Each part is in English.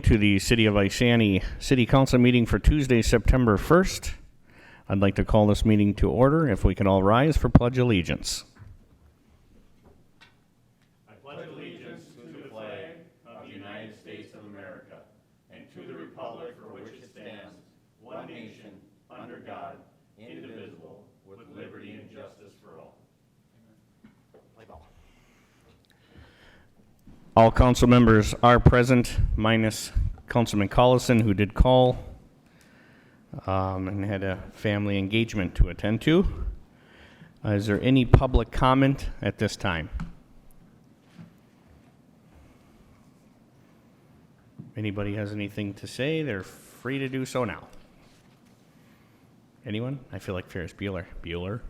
To the City of Isani City Council meeting for Tuesday, September 1st. I'd like to call this meeting to order. If we can all rise for Pledge Allegiance. I pledge allegiance to the flag of the United States of America and to the republic for which it stands, one nation, under God, indivisible, with liberty and justice for all. Play ball. All council members are present, minus Councilman Collison, who did call and had a family engagement to attend to. Is there any public comment at this time? Anybody has anything to say, they're free to do so now. Anyone? I feel like Ferris Bueller. Bueller?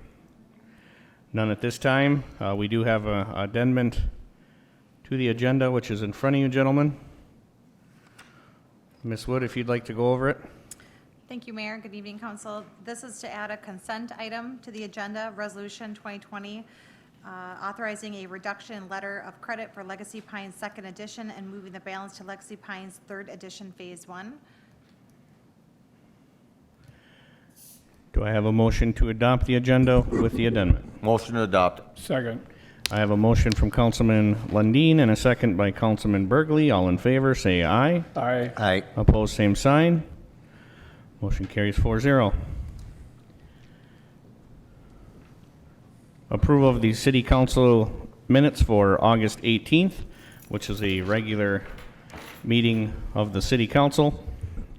None at this time. We do have an addendum to the agenda, which is in front of you, gentlemen. Ms. Wood, if you'd like to go over it. Thank you, Mayor. Good evening, Council. This is to add a consent item to the agenda, Resolution 2020, authorizing a reduction letter of credit for Legacy Pines 2nd Edition and moving the balance to Legacy Pines 3rd Edition Phase 1. Do I have a motion to adopt the agenda with the addendum? Motion to adopt. Second. I have a motion from Councilman Lundin and a second by Councilman Burgley. All in favor, say aye. Aye. Aye. Opposed, same sign. Motion carries 4-0. Approval of the City Council minutes for August 18th, which is a regular meeting of the City Council.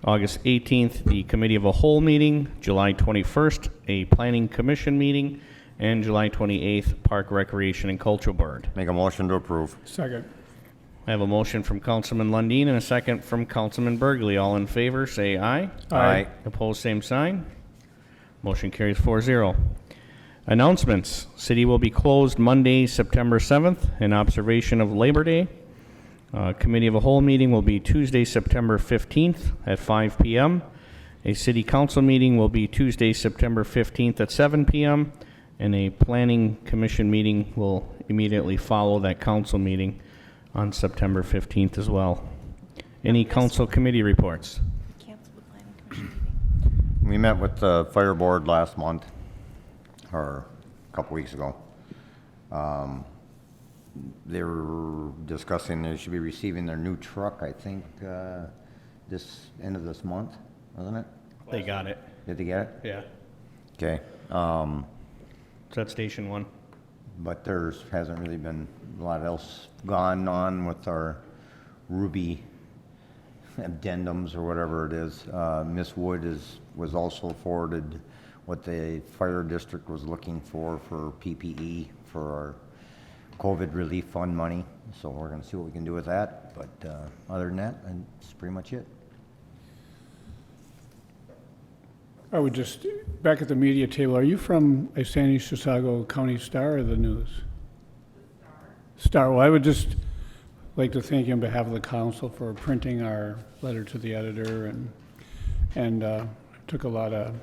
August 18th, the Committee of a Whole meeting. July 21st, a Planning Commission meeting. And July 28th, Park, Recreation, and Cultural Board. Make a motion to approve. Second. I have a motion from Councilman Lundin and a second from Councilman Burgley. All in favor, say aye. Aye. Opposed, same sign. Motion carries 4-0. Announcements. City will be closed Monday, September 7th in observation of Labor Day. Committee of a Whole meeting will be Tuesday, September 15th at 5 p.m. A City Council meeting will be Tuesday, September 15th at 7 p.m. And a Planning Commission meeting will immediately follow that council meeting on September 15th as well. Any council committee reports? Cancel the Planning Commission meeting. We met with the fire board last month, or a couple weeks ago. They were discussing they should be receiving their new truck, I think, this end of this month, wasn't it? They got it. Did they get it? Yeah. Okay. Is that Station 1? But there's hasn't really been a lot else gone on with our Ruby addendums or whatever it is. Miss Wood was also forwarded what the fire district was looking for PPE for our COVID relief fund money. So we're going to see what we can do with that. But other than that, that's pretty much it. I would just, back at the media table, are you from Isani Chisago County Star or the News? Star. Well, I would just like to thank you on behalf of the council for printing our letter to the editor, and took a lot of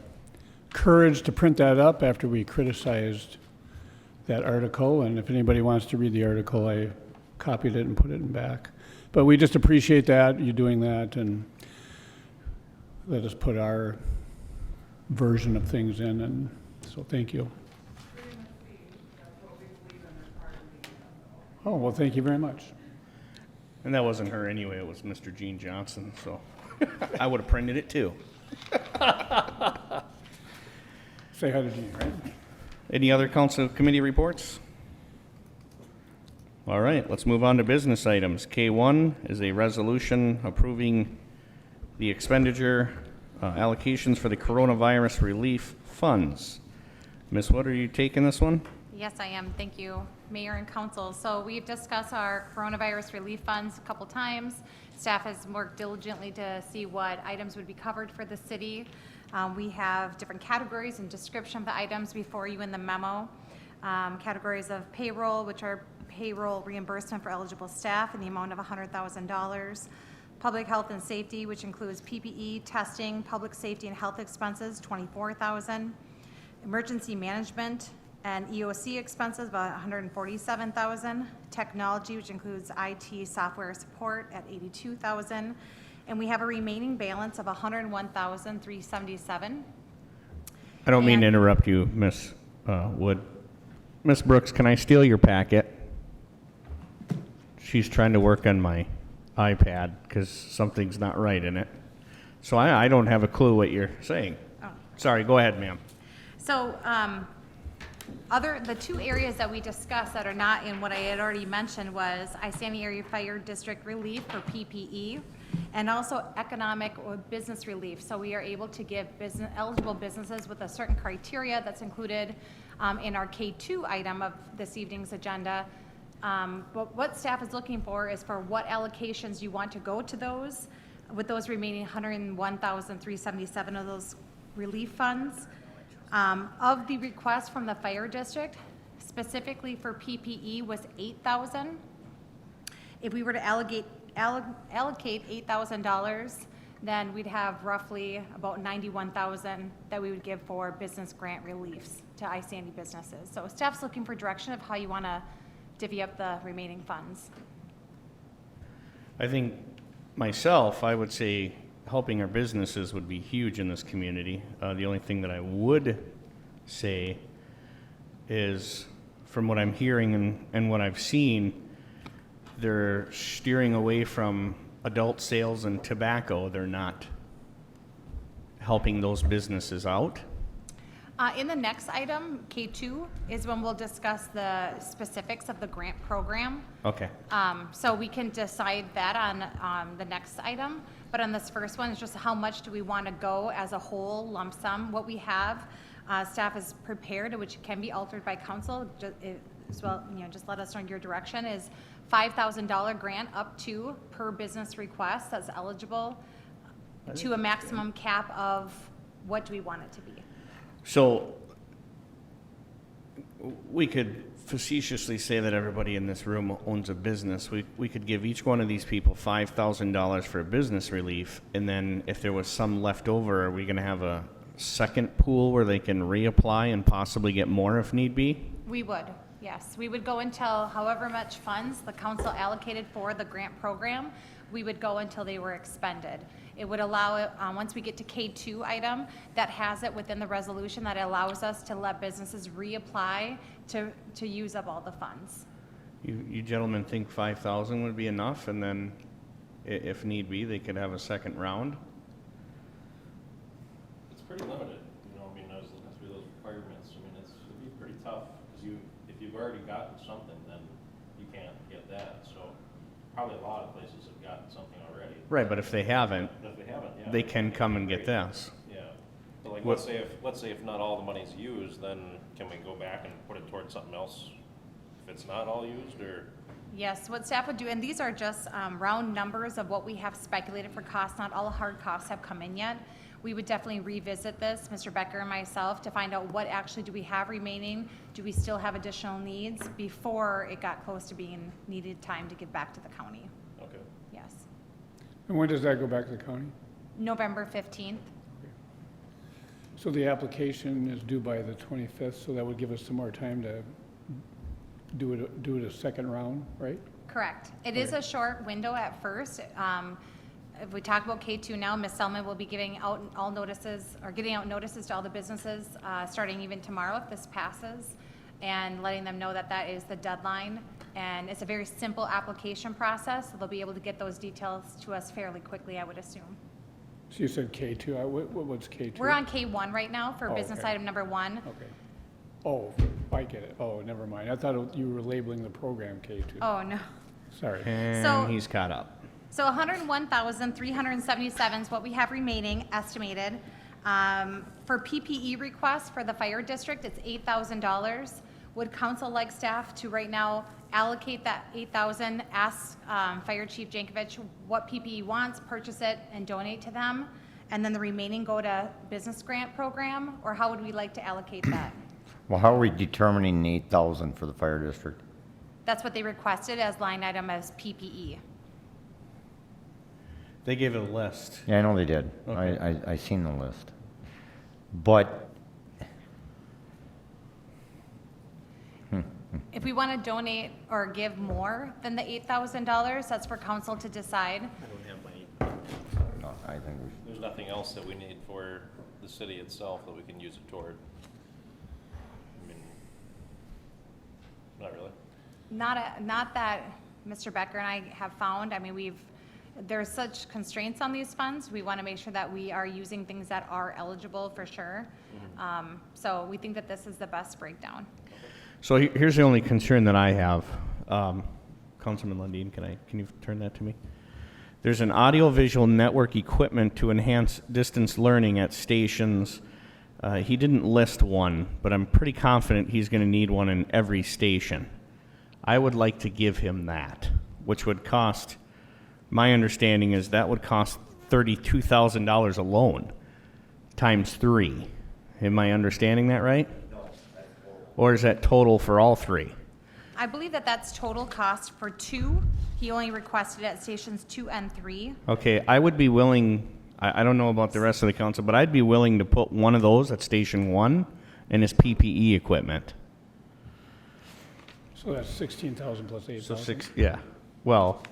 courage to print that up after we criticized that article. And if anybody wants to read the article, I copied it and put it in back. But we just appreciate that, you doing that, and let us put our version of things in, and so thank you. Oh, well, thank you very much. And that wasn't her anyway, it was Mr. Gene Johnson, so I would have printed it too. Say hi to Gene, right? Any other council committee reports? All right, let's move on to business items. K1 is a resolution approving the expenditure allocations for the coronavirus relief funds. Ms. Wood, are you taking this one? Yes, I am. Thank you, Mayor and Council. So we've discussed our coronavirus relief funds a couple times. Staff has worked diligently to see what items would be covered for the city. We have different categories and description of the items before you in the memo. Categories of payroll, which are payroll reimbursement for eligible staff in the amount of $100,000. Public health and safety, which includes PPE, testing, public safety and health expenses, $24,000. Emergency management and EOC expenses, about $147,000. Technology, which includes IT software support, at $82,000. and we have a remaining balance of $101,377. I don't mean to And- interrupt you, Miss Wood. Miss Brooks, can I steal your packet? She's trying to work on my iPad because something's not right in it. So I don't have a clue what you're saying. Oh. Sorry, go ahead, ma'am. So, the two areas that we discussed that are not in what I had already mentioned was Isani Area Fire District relief for PPE, and also economic or business relief. So we are able to give eligible businesses with a certain criteria that's included in our K2 item of this evening's agenda. But what staff is looking for is for what allocations you want to go to those, with those remaining $101,377 of those relief funds. Of the request from the fire district, specifically for PPE, was $8,000. If we were to allocate $8,000, then we'd have roughly about $91,000 that we would give for business grant reliefs to iSandy businesses. So staff's looking for direction of how you want to divvy up the remaining funds. I think myself, I would say helping our businesses would be huge in this community. The only thing that I would say is, from what I'm hearing and what I've seen, they're steering away from adult sales and tobacco. They're not helping those businesses out. In the next item, K2, is when we'll discuss the specifics of the grant program. Okay. So we can decide that on the next item. But on this first one, it's just how much do we want to go as a whole lump sum? What we have, staff is prepared, which can be altered by council, as well, just let us know your direction, is $5,000 grant up to per business request that's eligible to a maximum cap of, what do we want it to be? So we could facetiously say that everybody in this room owns a business. We could give each one of these people $5,000 for business relief, and then if there was some left over, are we going to have a second pool where they can reapply and possibly get more if need be? We would, yes. We would go until however much funds the council allocated for the grant program, we would go until they were expended. It would allow it, once we get to K2 item, that has it within the resolution that allows us to let businesses reapply to use up all the funds. You gentlemen think 5,000 would be enough, and then if need be, they could have a second round? It's pretty limited, I mean, those requirements, it'd be pretty tough, because if you've already gotten something, then you can't get that, so probably a lot of places have gotten something already. Right, but if they haven't, But if they haven't, yeah. they can come and get this. Yeah, but like, What- let's say if not all the money's used, then can we go back and put it towards something else if it's not all used, or? Yes, what staff would do, and these are just round numbers of what we have speculated for costs, not all the hard costs have come in yet. We would definitely revisit this, Mr. Becker and myself, to find out what actually do we have remaining, do we still have additional needs before it got close to being needed time to give back to the county. Okay. Yes. And when does that go back to the county? November 15th. So the application is due by the 25th, so that would give us some more time to do it a second round, right? Correct. It is a short window at first. If we talk about K2 now, Ms. Selman will be giving out all notices, or getting out notices to all the businesses, starting even tomorrow if this passes, and letting them know that that is the deadline. And it's a very simple application process, so they'll be able to get those details to us fairly quickly, I would assume. So you said K2, what's K2? We're on K1 right now for Oh, business okay. item number 1. Okay. Oh, I get it. Oh, never mind. I thought you were labeling the program K2. Oh, no. Sorry. And So- he's caught up. So 101,377 is what we have remaining estimated. For PPE requests for the fire district, it's $8,000. Would council like staff to right now allocate that $8,000, ask Fire Chief Jankovich what PPE wants, purchase it, and donate to them? And then the remaining go to business grant program? Or how would we like to allocate that? Well, how are we determining 8,000 for the fire district? That's what they requested as line item as PPE. They gave it a list. Yeah, I know they did. Okay. I seen the list. But, If we want to donate or give more than the $8,000, that's for council to decide. I don't have my think we There's nothing else that we need for the city itself that we can use it toward. I mean, not really. Not that Mr. Becker and I have found, I mean, there's such constraints on these funds, we want to make sure that we are using things that are eligible for sure. So we think that this is the best breakdown. So here's the only concern that I have. Councilman Lundin, can you turn that to me? There's an audiovisual network equipment to enhance distance learning at stations. He didn't list one, but I'm pretty confident he's going to need one in every station. I would like to give him that, which would cost, my understanding is that would cost $32,000 alone, times 3. Am I understanding that right? No. Or is that total for all 3? I believe that that's total cost for 2. He only requested at stations 2 and 3. Okay, I would be willing, I don't know about the rest of the council, but I'd be willing to put one of those at station 1 and his PPE equipment. So that's 16,000 plus So 8,000. yeah, well,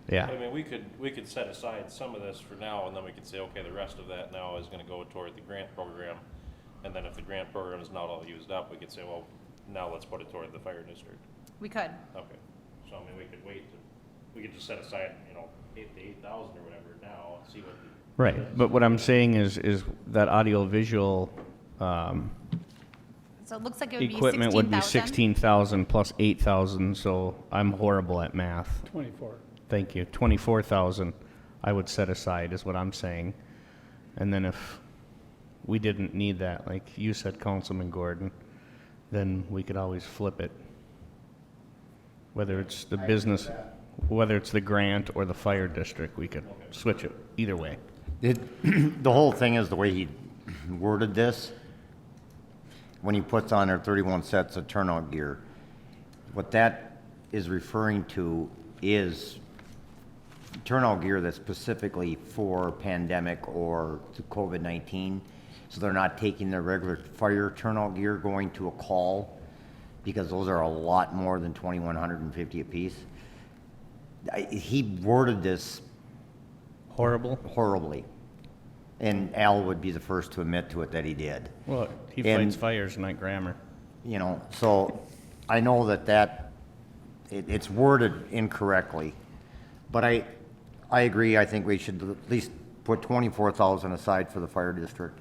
yeah, I mean, we could set aside some of this for now, and then we could say, okay, the rest of that now is gonna go toward the grant program. And then if the grant program is not all used up, we could say, well, now let's put it toward the fire district. We could. Okay, so I mean, we could we could just set aside, 8,000 or whatever now, and see what the. right. But what I'm saying is that audiovisual So it looks like it would be 16,000. equipment would be 16,000 plus 8,000, so I'm horrible at math. 24. Thank you. 24,000 I would set aside is what I'm saying. And then if we didn't need that, like you said, Councilman Gordon, then we could always flip it. Whether it's the business, whether it's the grant or the fire district, we could switch it either way. The whole thing is the way he worded this, when he puts on there 31 sets of turnout gear, what that is referring to is turnout gear that's specifically for pandemic or to COVID-19. So they're not taking their regular fire turnout gear going to a call, because those are a lot more than 2,150 apiece. He worded this Horrible? horribly. And Al would be the first to admit to it that he did. Well, he And- fights fires, not grammar. So I know that it's worded incorrectly, but I agree. I think we should at least put 24,000 aside for the fire district.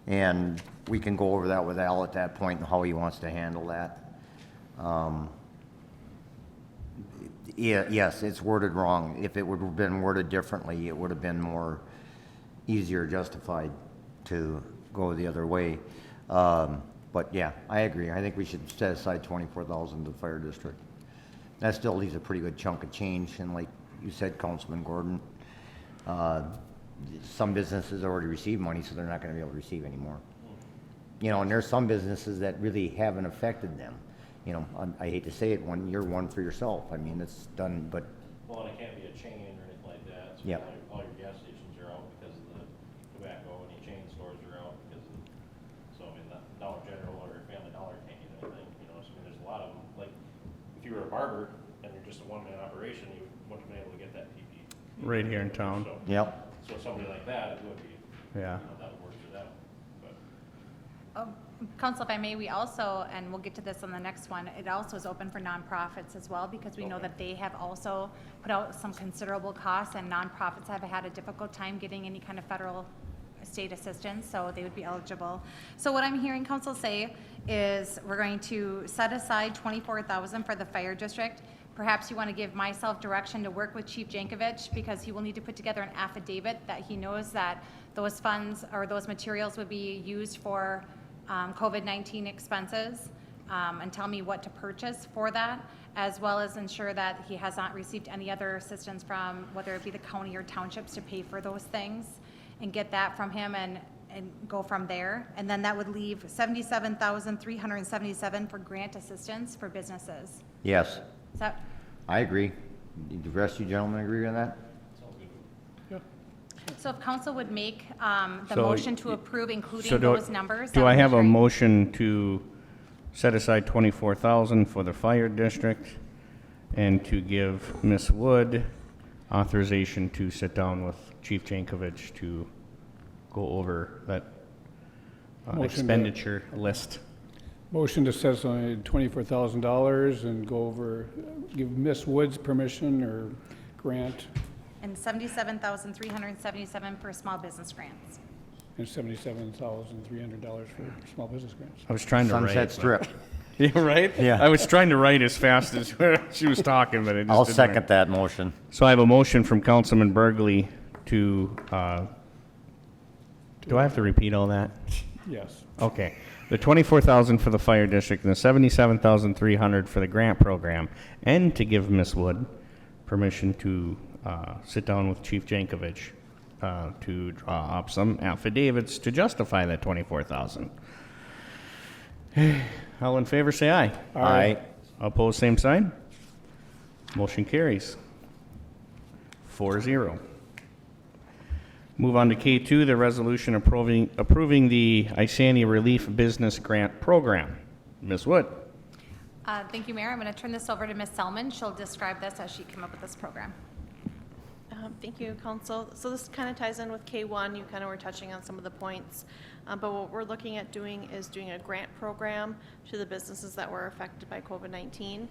And we can go over that with Al at that point and how he wants to handle that. Yeah, yes, it's worded wrong. If it would have been worded differently, it would have been more easier justified to go the other way. But yeah, I agree. I think we should set aside 24,000 to the fire district. That still leaves a pretty good chunk of change, and like you said, Councilman Gordon, some businesses already receive money, so they're not gonna be able to receive anymore. And there's some businesses that really haven't affected them. I hate to say it, you're one for yourself. I mean, it's done, but Well, and it can't be a chain or anything like that. So Yep. all your gas stations are out because of the tobacco, and your chain stores are out because of, so I mean, the Dollar General or Family Dollar can't get anything, so I mean, there's a lot of them. Like, if you were a barber and you're just a one-man operation, you wouldn't have been able to get that PPE. Right here in town. yep. So somebody like that, it would be, Yeah. that would work for them, but. Council, if I may, we also, and we'll get to this on the next one, it also is open for nonprofits as well, because we know Okay. that they have also put out some considerable costs, and nonprofits have had a difficult time getting any kind of federal state assistance, so they would be eligible. So what I'm hearing council say is we're going to set aside 24,000 for the fire district. Perhaps you want to give myself direction to work with Chief Jankovich, because he will need to put together an affidavit that he knows that those funds or those materials would be used for COVID-19 expenses, and tell me what to purchase for that, as well as ensure that he has not received any other assistance from, whether it be the county or townships, to pay for those things, and get that from him and go from there. And then that would leave $77,377 for grant assistance for businesses. Yes, Is that, I agree. The rest of you gentlemen agree on that? so if council would make the So motion to approve, So including those numbers. do that I would be have a great. motion to set aside 24,000 for the fire district and to give Ms. Wood authorization to sit down with Chief Jankovich to go over that Motion to- expenditure list. Motion to set aside $24,000 and go over, give Miss Woods permission or grant, And $77,377 for small business grants. and $77,300 for small business grants. I was trying to write. Sunset but- Strip. Yeah, right? Yeah. I was trying to write as fast as she was talking, but it just I'll didn't second work. that motion. So I have a motion from Councilman Burgley to, do I have to repeat all that? Yes. Okay. The 24,000 for the fire district and the 77,300 for the grant program, and to give Ms. Wood permission to sit down with Chief Jankovich to draw up some affidavits to justify that 24,000. All in favor, say aye. Aye. Opposed, same sign. Motion carries. 4-0. Move on to K2, the resolution approving the Isani Relief Business Grant Program. Ms. Wood. Thank you, Mayor. I'm going to turn this over to Ms. Selman. She'll describe this as she came up with this program. Thank you, Council. So this kind of ties in with K1. You kind of were touching on some of the points. But what we're looking at doing is doing a grant program to the businesses that were affected by COVID-19.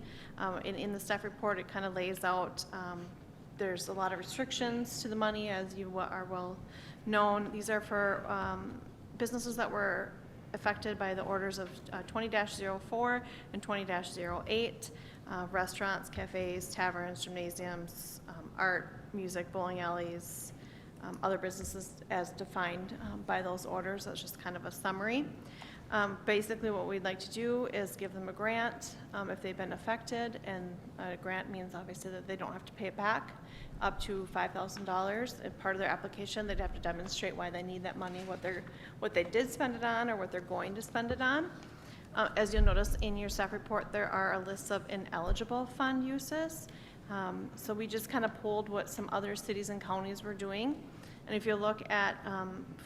In the staff report, it kind of lays out, there's a lot of restrictions to the money, as you are well known. These are for businesses that were affected by the orders of 20-04 and 20-08, restaurants, cafes, taverns, gymnasiums, art, music, bowling alleys, other businesses as defined by those orders. That's just kind of a summary. Basically, what we'd like to do is give them a grant if they've been affected, and a grant means obviously that they don't have to pay it back, up to $5,000. As part of their application, they'd have to demonstrate why they need that money, what they did spend it on, or what they're going to spend it on. As you'll notice in your staff report, there are a list of ineligible fund uses. So we just kind of pulled what some other cities and counties were doing. And if you look at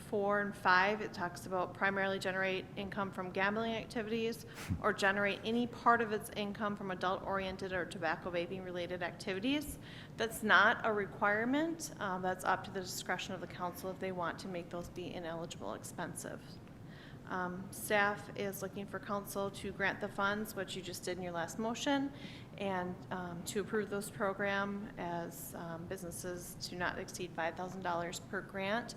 4 and 5, it talks about primarily generate income from gambling activities or generate any part of its income from adult-oriented or tobacco vaping-related activities. That's not a requirement. That's up to the discretion of the council if they want to make those be ineligible expensive. Staff is looking for council to grant the funds, which you just did in your last motion, and to approve those program as businesses to not exceed $5,000 per grant.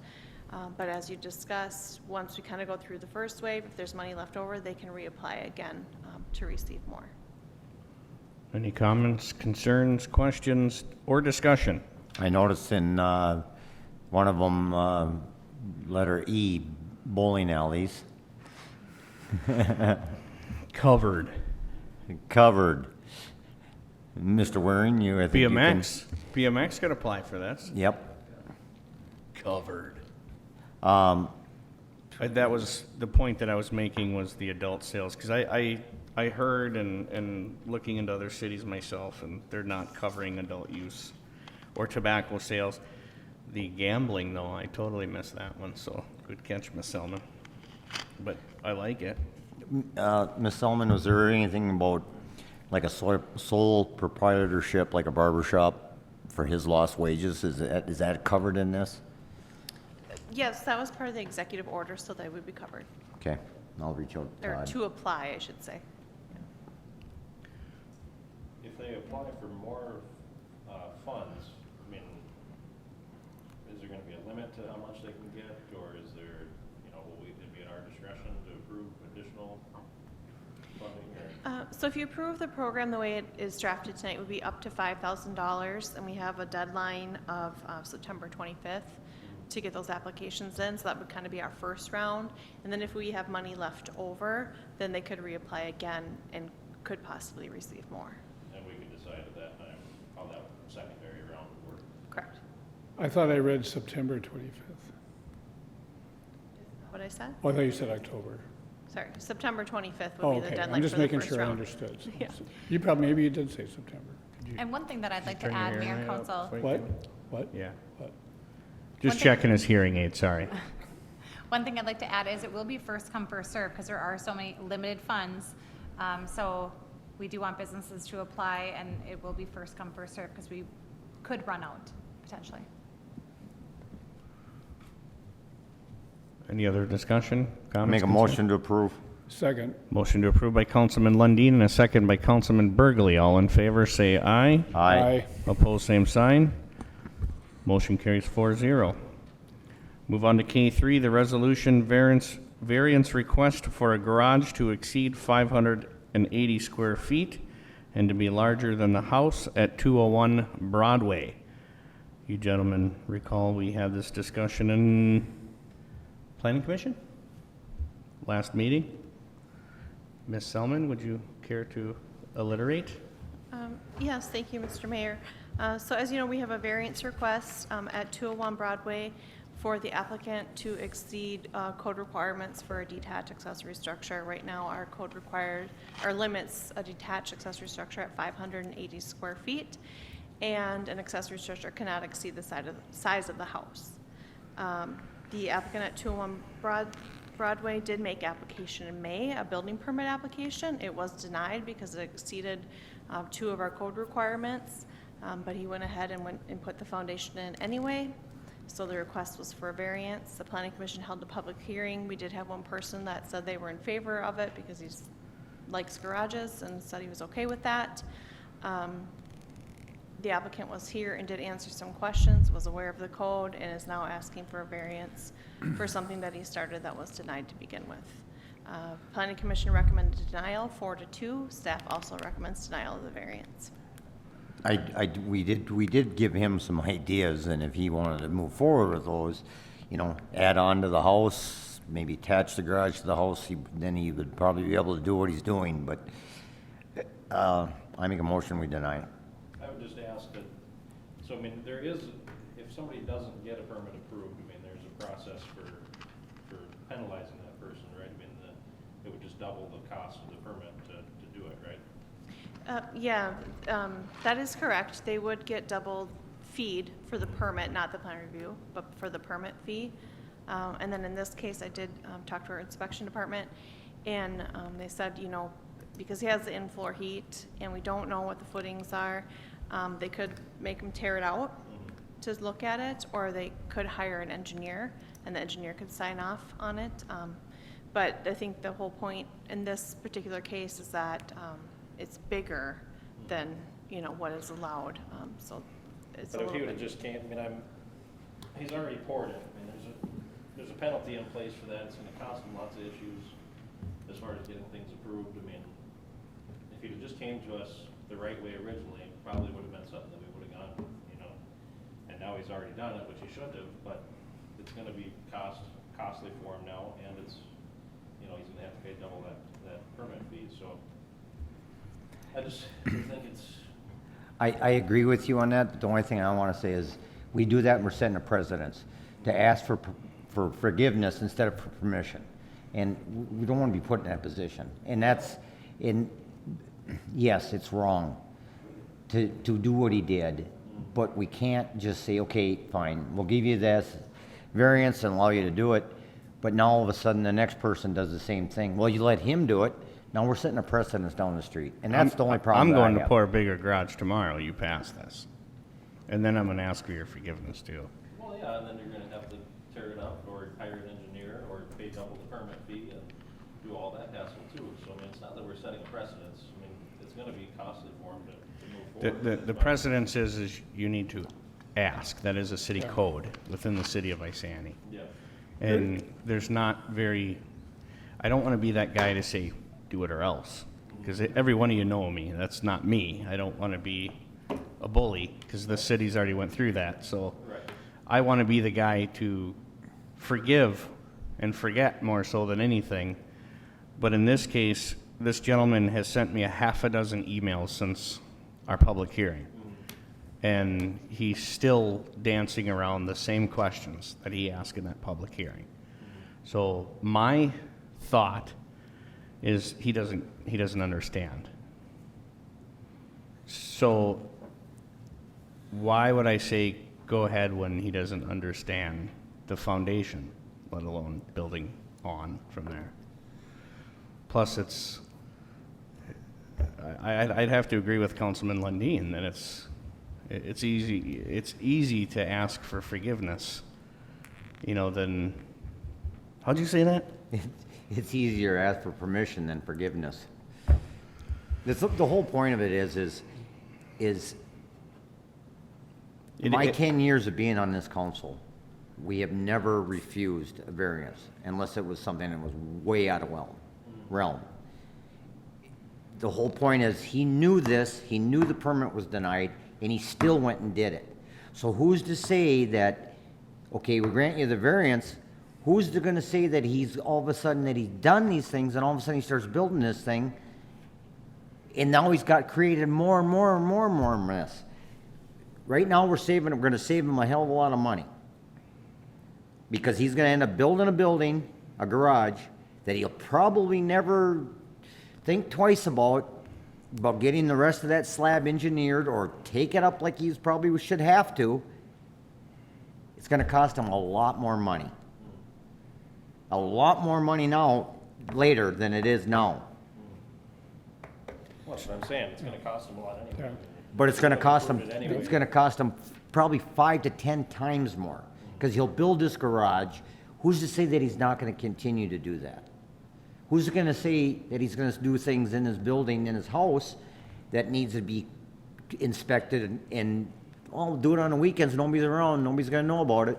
But as you discussed, once we kind of go through the first wave, if there's money left over, they can reapply again to receive more. Any comments, concerns, questions, or discussion? I noticed in one of them, letter E, bowling alleys, Covered. covered. Mr. Waring, I think you can- BMX could apply for that. Yep. Covered. That was, the point that I was making was the adult sales, because I heard and looking into other cities myself, and they're not covering adult use or tobacco sales. The gambling, though, I totally missed that one, so good catch, Ms. Selman. But I like it. Ms. Selman, was there anything about like a sole proprietorship, like a barber shop, for his lost wages? Is that covered in this? Yes, that was part of the executive order, so they would be covered. Okay, I'll reach out to Or Todd. to apply, I should say. If they apply for more funds, I mean, is there gonna be a limit to how much they can get, or is there, will it be at our discretion to approve additional funding, or? So if you approve the program the way it is drafted tonight, it would be up to $5,000, and we have a deadline of September 25th to get those applications in, so that would kind of be our first round. And then if we have money left over, then they could reapply again and could possibly receive more. And we can decide at that time how that secondary round would work. Correct. I thought I read September 25th. What I said? Oh, I thought you said October. Sorry, September 25th Oh, would be the okay. deadline I'm just for the making first sure I round. understood. Yeah. You probably, maybe you did say September. Could you- And one thing that I'd like to Turn your add, hearing Mayor and aid up Council, so you What? can- What? Yeah. What? Just One thing- checking his hearing aid, sorry. one thing I'd like to add is it will be first come, first serve, because there are so many limited funds. So we do want businesses to apply, and it will be first come, first serve, because we could run out potentially. Any other discussion, comments? Make a concerns? motion to approve. Second. Motion to approve by Councilman Lundin and a second by Councilman Burgley. All in favor, say aye. Aye. Opposed, same sign. Motion carries 4-0. Move on to K3, the resolution variance request for a garage to exceed 580 square feet and to be larger than the house at 201 Broadway. You gentlemen recall we had this discussion in Planning Commission? Last meeting? Ms. Selman, would you care to alliterate? Yes, thank you, Mr. Mayor. So as you know, we have a variance request at 201 Broadway for the applicant to exceed code requirements for a detached accessory structure. Right now, our code limits a detached accessory structure at 580 square feet, and an accessory structure cannot exceed the size of the house. The applicant at 201 Broadway did make application in May, a building permit application. It was denied because it exceeded 2 of our code requirements, but he went ahead and put the foundation in anyway. So the request was for a variance. The Planning Commission held a public hearing. We did have one person that said they were in favor of it because he likes garages and said he was okay with that. The applicant was here and did answer some questions, was aware of the code, and is now asking for a variance for something that he started that was denied to begin with. Planning Commission recommended denial 4-2. Staff also recommends denial of the variance. We did give him some ideas, and if he wanted to move forward with those, add on to the house, maybe attach the garage to the house, then he would probably be able to do what he's doing, but I make a motion, we deny it. I would just ask that, so I mean, there is, if somebody doesn't get a permit approved, I mean, there's a process for penalizing that person, right? I mean, it would just double the cost of the permit to do it, right? Yeah, that is correct. They would get double feed for the permit, not the plan review, but for the permit fee. And then in this case, I did talk to our inspection department, and they said, because he has the in-floor heat and we don't know what the footings are, they could make him tear it out to look at it, or they could hire an engineer and the engineer could sign off on it. But I think the whole point in this particular case is that it's bigger than, what is allowed. So it's a But if little he bit. would've just came, he's already poured it. I mean, there's a penalty in place for that. It's gonna cost him lots of issues as far as getting things approved. I mean, if he'd have just came to us the right way originally, it probably would've been something that we would've gone with, And now he's already done it, which he should have, but it's gonna be costly for him now, and it's, he's gonna have to pay double that permit fee, so. I just think it's, I agree with you on that, but the only thing I want to say is, we do that and we're setting a precedence to ask for forgiveness instead of for permission. And we don't want to be put in that position. And yes, it's wrong to do what he did, but we can't just say, okay, fine, we'll give you this variance and allow you to do it, but now all of a sudden the next person does the same thing. Well, you let him do it, now we're setting a precedence down the street, and that's the only problem I'm that I going to have. pour a bigger garage tomorrow, you pass this. And then I'm gonna ask for your forgiveness too. well, yeah, and then you're gonna have to tear it up, or hire an engineer, or pay double the permit fee, and do all that hassle too. So, I mean, it's not that we're setting a precedence. I mean, it's gonna be costly for them to move forward. The precedence is you need to ask. That is a city code within the city of Isani. Yeah. And there's not I don't want to be that guy to say, do it or else. Because every one of you know me. That's not me. I don't want to be a bully, because the city's already went through that. So Right. I want to be the guy to forgive and forget more so than anything. But in this case, this gentleman has sent me a half a dozen emails since our public hearing. And he's still dancing around the same questions that he asked in that public hearing. So my thought is he doesn't understand. So why would I say go ahead when he doesn't understand the foundation, let alone building on from there? Plus, I'd have to agree with Councilman Lundin that It's easy to ask for forgiveness, you know, than, how'd you say that? It's easier to ask for permission than forgiveness. The whole point of it is my 10 years of being on this council, we have never refused a variance unless it was something that was way out of realm. The whole point is, he knew this, he knew the permit was denied, and he still went and did it. So who's to say that, okay, we grant you the variance, who's gonna say that he's, all of a sudden, that he's done these things, and all of a sudden he starts building this thing, and now he's got created more and more and more and more mess. Right now, we're gonna save him a hell of a lot of money. Because he's gonna end up building a building, a garage, that he'll probably never think twice about getting the rest of that slab engineered or take it up like he's probably should have to. It's gonna cost him a lot more money. A lot more money now, later, than it is now. Well, that's what I'm saying, it's gonna cost them a lot anyway. But it's gonna cost him, Approved it anyway. it's gonna cost him probably 5 to 10 times more. Because he'll build this garage. Who's to say that he's not gonna continue to do that? Who's gonna say that he's gonna do things in his building, in his house, that needs to be inspected and oh, do it on the weekends, nobody's around, nobody's gonna know about it?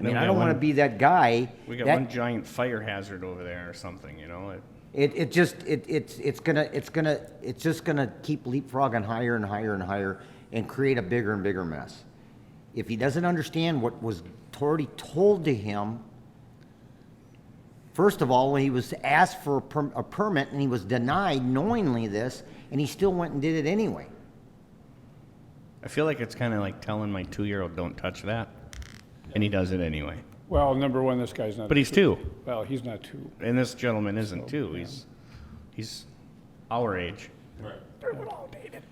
I mean, we I got don't wanna one- be that guy. We got that- one giant fire hazard over there or something, you know? It's just gonna keep leapfrogging higher and higher and higher and create a bigger and bigger mess. If he doesn't understand what was already told to him, first of all, when he was asked for a permit and he was denied knowingly this, and he still went and did it anyway. I feel like it's kind of like telling my 2-year-old, don't touch that, and he does it anyway. Well, number one, this guy's not. But he's 2, Well, he's not 2. and this gentleman isn't 2. He's our age. Right.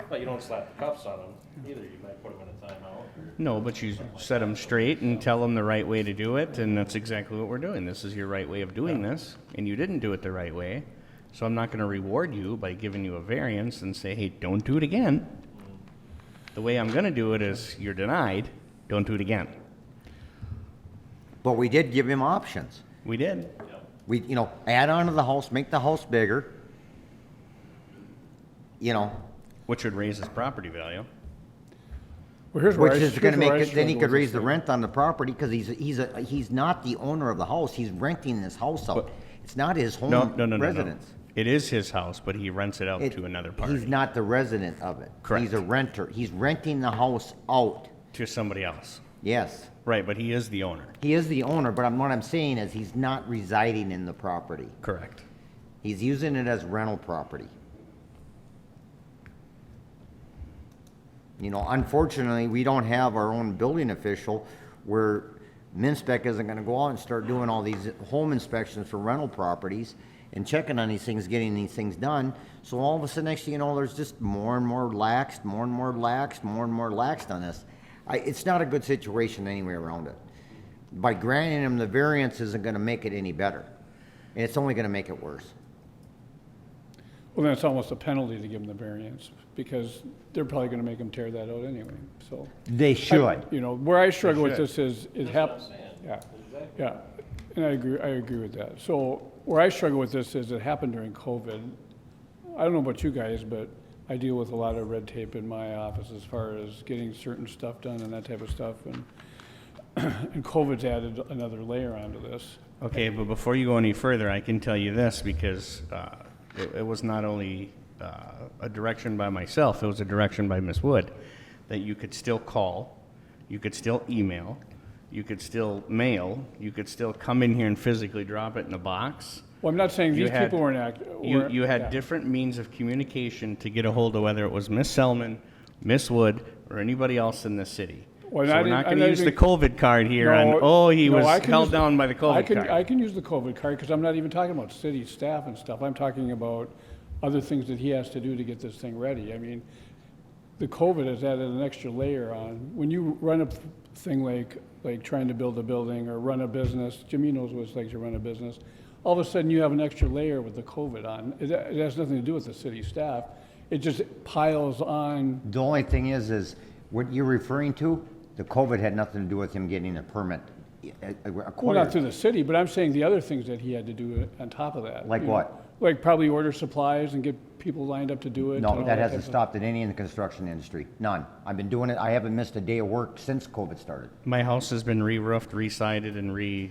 But you don't slap the cuffs on them either, you might put them in a timeout. No, but you set him straight and tell him the right way to do it, and that's exactly what we're doing. This is your right way of doing this, and you didn't do it the right way. So I'm not going to reward you by giving you a variance and say, hey, don't do it again. The way I'm going to do it is, you're denied, don't do it again. But we did give him options. We did. We, add on to the house, make the house bigger. Which would raise his property value. Well, here's where Which is gonna make it, then he struggle could with raise this the thing. rent on the property, because he's not the owner of the house, he's renting this house out. But- It's not his home No. residence. It is his house, but he rents it out It- to another party, He's not the resident of it. Correct. He's a renter, he's renting the house out, to somebody else. yes. Right, but he is the owner. He is the owner, but what I'm saying is he's not residing in the property. Correct. He's using it as rental property. Unfortunately, we don't have our own building official where Minspec isn't gonna go out and start doing all these home inspections for rental properties and checking on these things, getting these things done. So all of a sudden, next thing you know, there's just more and more laxed, more and more laxed, more and more laxed on this. It's not a good situation anyway around it. By granting him the variance isn't gonna make it any better. And it's only gonna make it worse. Well, then it's almost a penalty to give them the variance, because they're probably gonna make them tear that out anyway, so. They should. Where I struggle with should. this is, it That's what I'm happens. saying. Yeah, Exactly. yeah, and I agree with that. So where I struggle with this is it happened during COVID. I don't know about you guys, but I deal with a lot of red tape in my office as far as getting certain stuff done and that type of stuff, and and COVID's added another layer onto this. Okay, but before you go any further, I can tell you this, because it was not only a direction by myself, it was a direction by Ms. Wood, that you could still call, you could still email, you could still mail, you could still come in here and physically drop it in a box. Well, I'm not saying You these had- people weren't You had yeah. different means of communication to get a hold of whether it was Ms. Selman, Ms. Wood, or anybody else in the city. Well, So I we're didn't- not I'm going not to use the even- COVID card here on, he No, was I can held use down by the COVID card. I can use the COVID card, because I'm not even talking about city staff and stuff. I'm talking about other things that he has to do to get this thing ready. I mean, the COVID has added an extra layer on. When you run a thing like trying to build a building or run a business, Jimmy knows what it's like to run a business, all of a sudden you have an extra layer with the COVID on. It has nothing to do with the city staff. It just piles on. The only thing is What you're referring to, the COVID had nothing to do with him getting a permit. Well, not through the city, but I'm saying the other things that he had to do on top of that. Like you know? what? Like probably order supplies and get people lined up to do it. and all No, that hasn't type of- stopped at any in the construction industry, none. I've been doing it, I haven't missed a day of work since COVID started. My house has been re-roofed, re-sided, and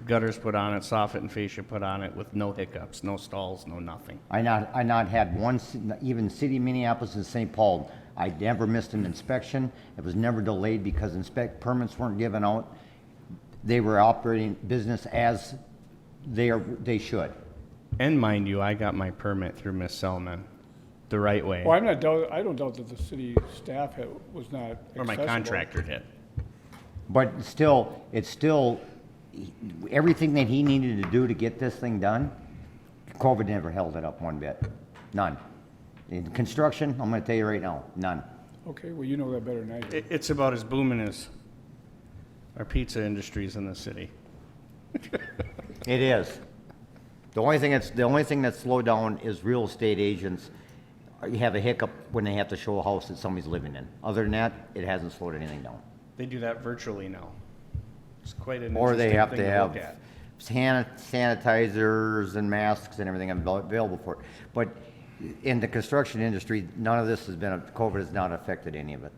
gutters put on it, soffit and fascia put on it with no hiccups, no stalls, no nothing. I not had one, even city of Minneapolis and St. Paul, I never missed an inspection. It was never delayed because permits weren't given out. They were operating business as they should. And mind you, I got my permit through Miss Selman the right way, Well, I don't doubt that the city staff was not or my accessible. contractor did. But it's still, everything that he needed to do to get this thing done, COVID never held it up one bit. None. In construction, I'm gonna tell you right now, none. Okay, well, you know that better than I do. It's about as booming as our pizza industries in the city. It is. The only thing that's slowed down is real estate agents. You have a hiccup when they have to show a house that somebody's living in. Other than that, it hasn't slowed anything down. They do that virtually now. It's quite an Or they interesting have thing to look have at. sanitizers and masks and everything available for it. But in the construction industry, none of this COVID has not affected any of it.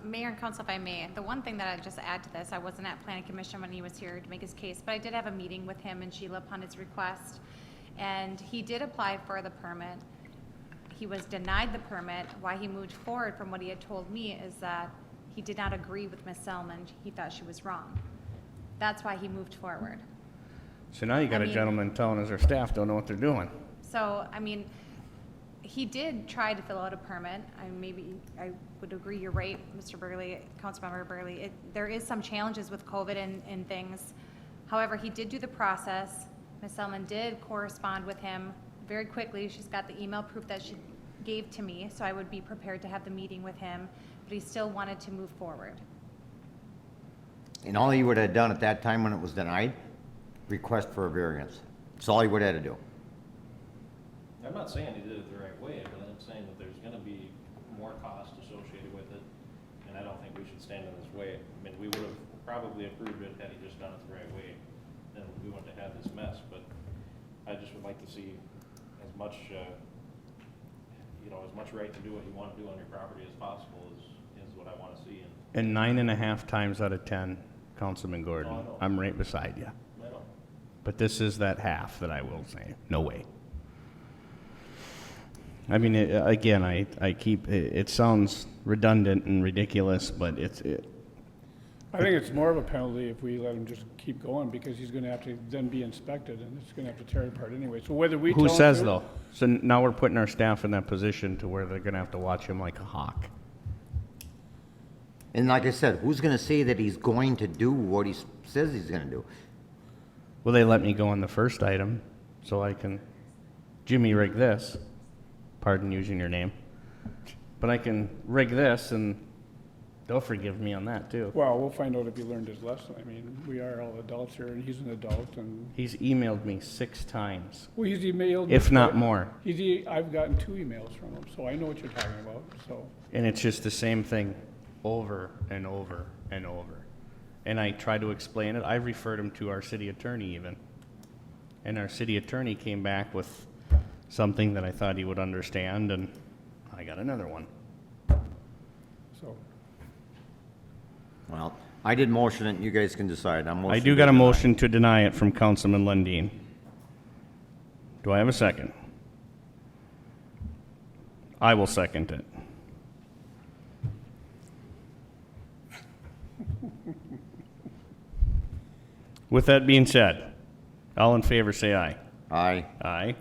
Mayor and council, if I may, the one thing that I'd just add to this, I wasn't at planning commission when he was here to make his case, but I did have a meeting with him and Sheila upon his request. And he did apply for the permit. He was denied the permit. Why he moved forward from what he had told me is that he did not agree with Ms. Selman. He thought she was wrong. That's why he moved forward. So now you got I a mean- gentleman telling us our staff don't know what they're doing. So, I mean, he did try to fill out a permit. I would agree, you're right, Mr. Burley, Councilmember Burley. There is some challenges with COVID and things. However, he did do the process. Ms. Selman did correspond with him very quickly. She's got the email proof that she gave to me, so I would be prepared to have the meeting with him, but he still wanted to move forward. And all he would have done at that time when it was denied, request for a variance. That's all he would have had to do. I'm not saying he did it the right way, but I'm saying that there's gonna be more cost associated with it, and I don't think we should stand in his way. I mean, we would have probably approved it had he just done it the right way, then we wouldn't have had this mess, but I just would like to see as much, as much right to do what you want to do on your property as possible is what I want to see, and And 9.5 times out of 10, Councilman Gordon, Oh, I know. I'm right beside you. I don't. But this is that half that I will say, no way. I mean, again, it sounds redundant and ridiculous, but I think it's more of a penalty if we let him just keep going, because he's gonna have to then be inspected, and it's gonna have to tear it apart anyway. So whether we tell who him says to- though? So now we're putting our staff in that position to where they're gonna have to watch him like a hawk. And like I said, who's gonna say that he's going to do what he says he's gonna do? Well, they let me go on the first item, so I can Jimmy rig this, pardon using your name, but I can rig this and they'll forgive me on that too. Well, we'll find out if he learned his lesson. I mean, we are all adults here, and he's an adult, and, He's emailed me 6 times, well, he's emailed. me if not twice. more. I've gotten 2 emails from him, so I know what you're talking about, so. And it's just the same thing over and over and over. And I try to explain it. I referred him to our city attorney even. And our city attorney came back with something that I thought he would understand, and I got another one. So, Well, I did motion it, you guys can decide. I do got a motion to deny it from Councilman Lundin. Do I have a second? I will second it. With that being said, all in favor say aye. Aye. Aye.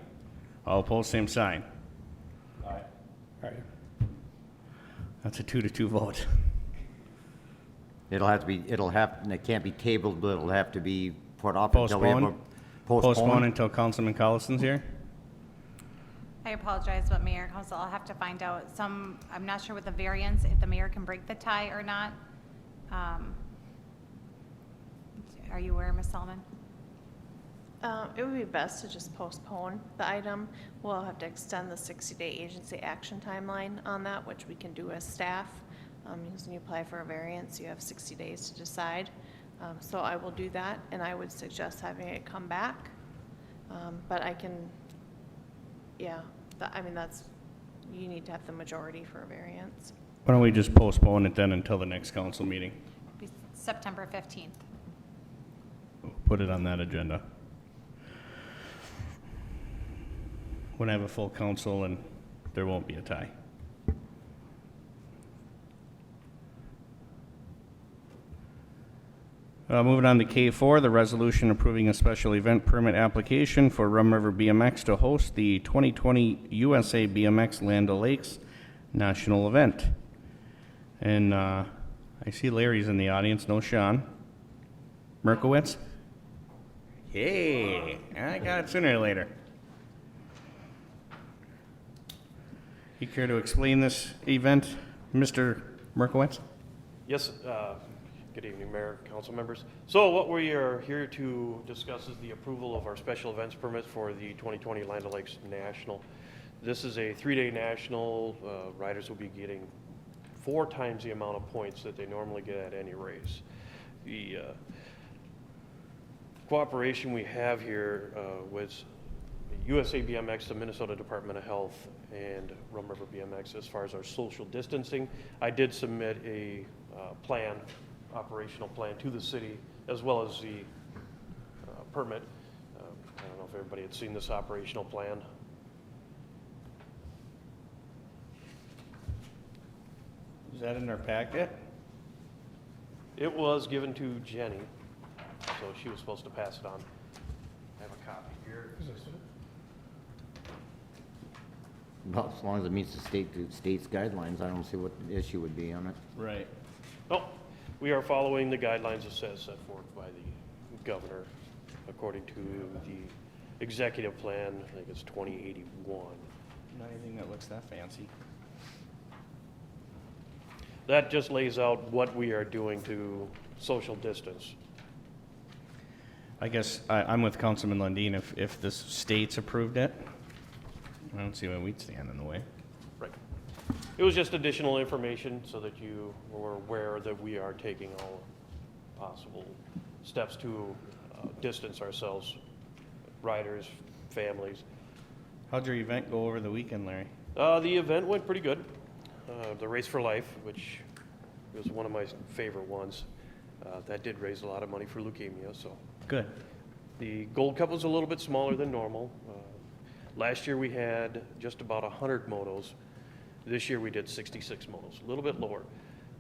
All opposed, same sign. all right. That's a 2-2 vote. It can't be tabled, but it'll have to be put off until we have a. Postpone until Councilman Collison's here? I apologize, but Mayor and Council, I'll have to find out I'm not sure with the variance, if the mayor can break the tie or not. Are you aware, Ms. Solomon? It would be best to just postpone the item. We'll have to extend the 60-day agency action timeline on that, which we can do as staff. Because when you apply for a variance, you have 60 days to decide. So I will do that, and I would suggest having it come back. But I can, yeah, I mean, you need to have the majority for a variance. Why don't we just postpone it then until the next council meeting? Be September 15th. Put it on that agenda. When I have a full council and there won't be a tie. Moving on to K4, the resolution approving a special event permit application for Rum River BMX to host the 2020 USA BMX Land O'Lakes National Event. And I see Larry's in the audience, no Sean. Merkowitz? Hey, I got it sooner or later. You care to explain this event, Mr. Merkowitz? Yes, good evening, Mayor, council members. So what we are here to discuss is the approval of our special events permit for the 2020 Land O'Lakes National. This is a 3-day national. Riders will be getting 4 times the amount of points that they normally get at any race. The cooperation we have here with USA BMX, the Minnesota Department of Health, and Rum River BMX as far as our social distancing. I did submit a operational plan to the city, as well as the permit. I don't know if everybody had seen this operational plan. Is that in our packet? It was given to Jenny, so she was supposed to pass it on. I have a copy here. Well, as long as it meets the state's guidelines, I don't see what the issue would be on it. Right. Oh, we are following the guidelines as set forth by the governor, according to the executive plan. I think it's 2081. Not anything that looks that fancy. That just lays out what we are doing to social distance. I guess I'm with Councilman Lundin. If the states approved it, I don't see why we'd stand in the way. Right. It was just additional information so that you were aware that we are taking all possible steps to distance ourselves, riders, families. How'd your event go over the weekend, Larry? The event went pretty good. The Race for Life, which was one of my favorite ones, that did raise a lot of money for leukemia. So Good. the Gold Cup was a little bit smaller than normal. Last year we had just about 100 motos. This year we did 66 motos, a little bit lower.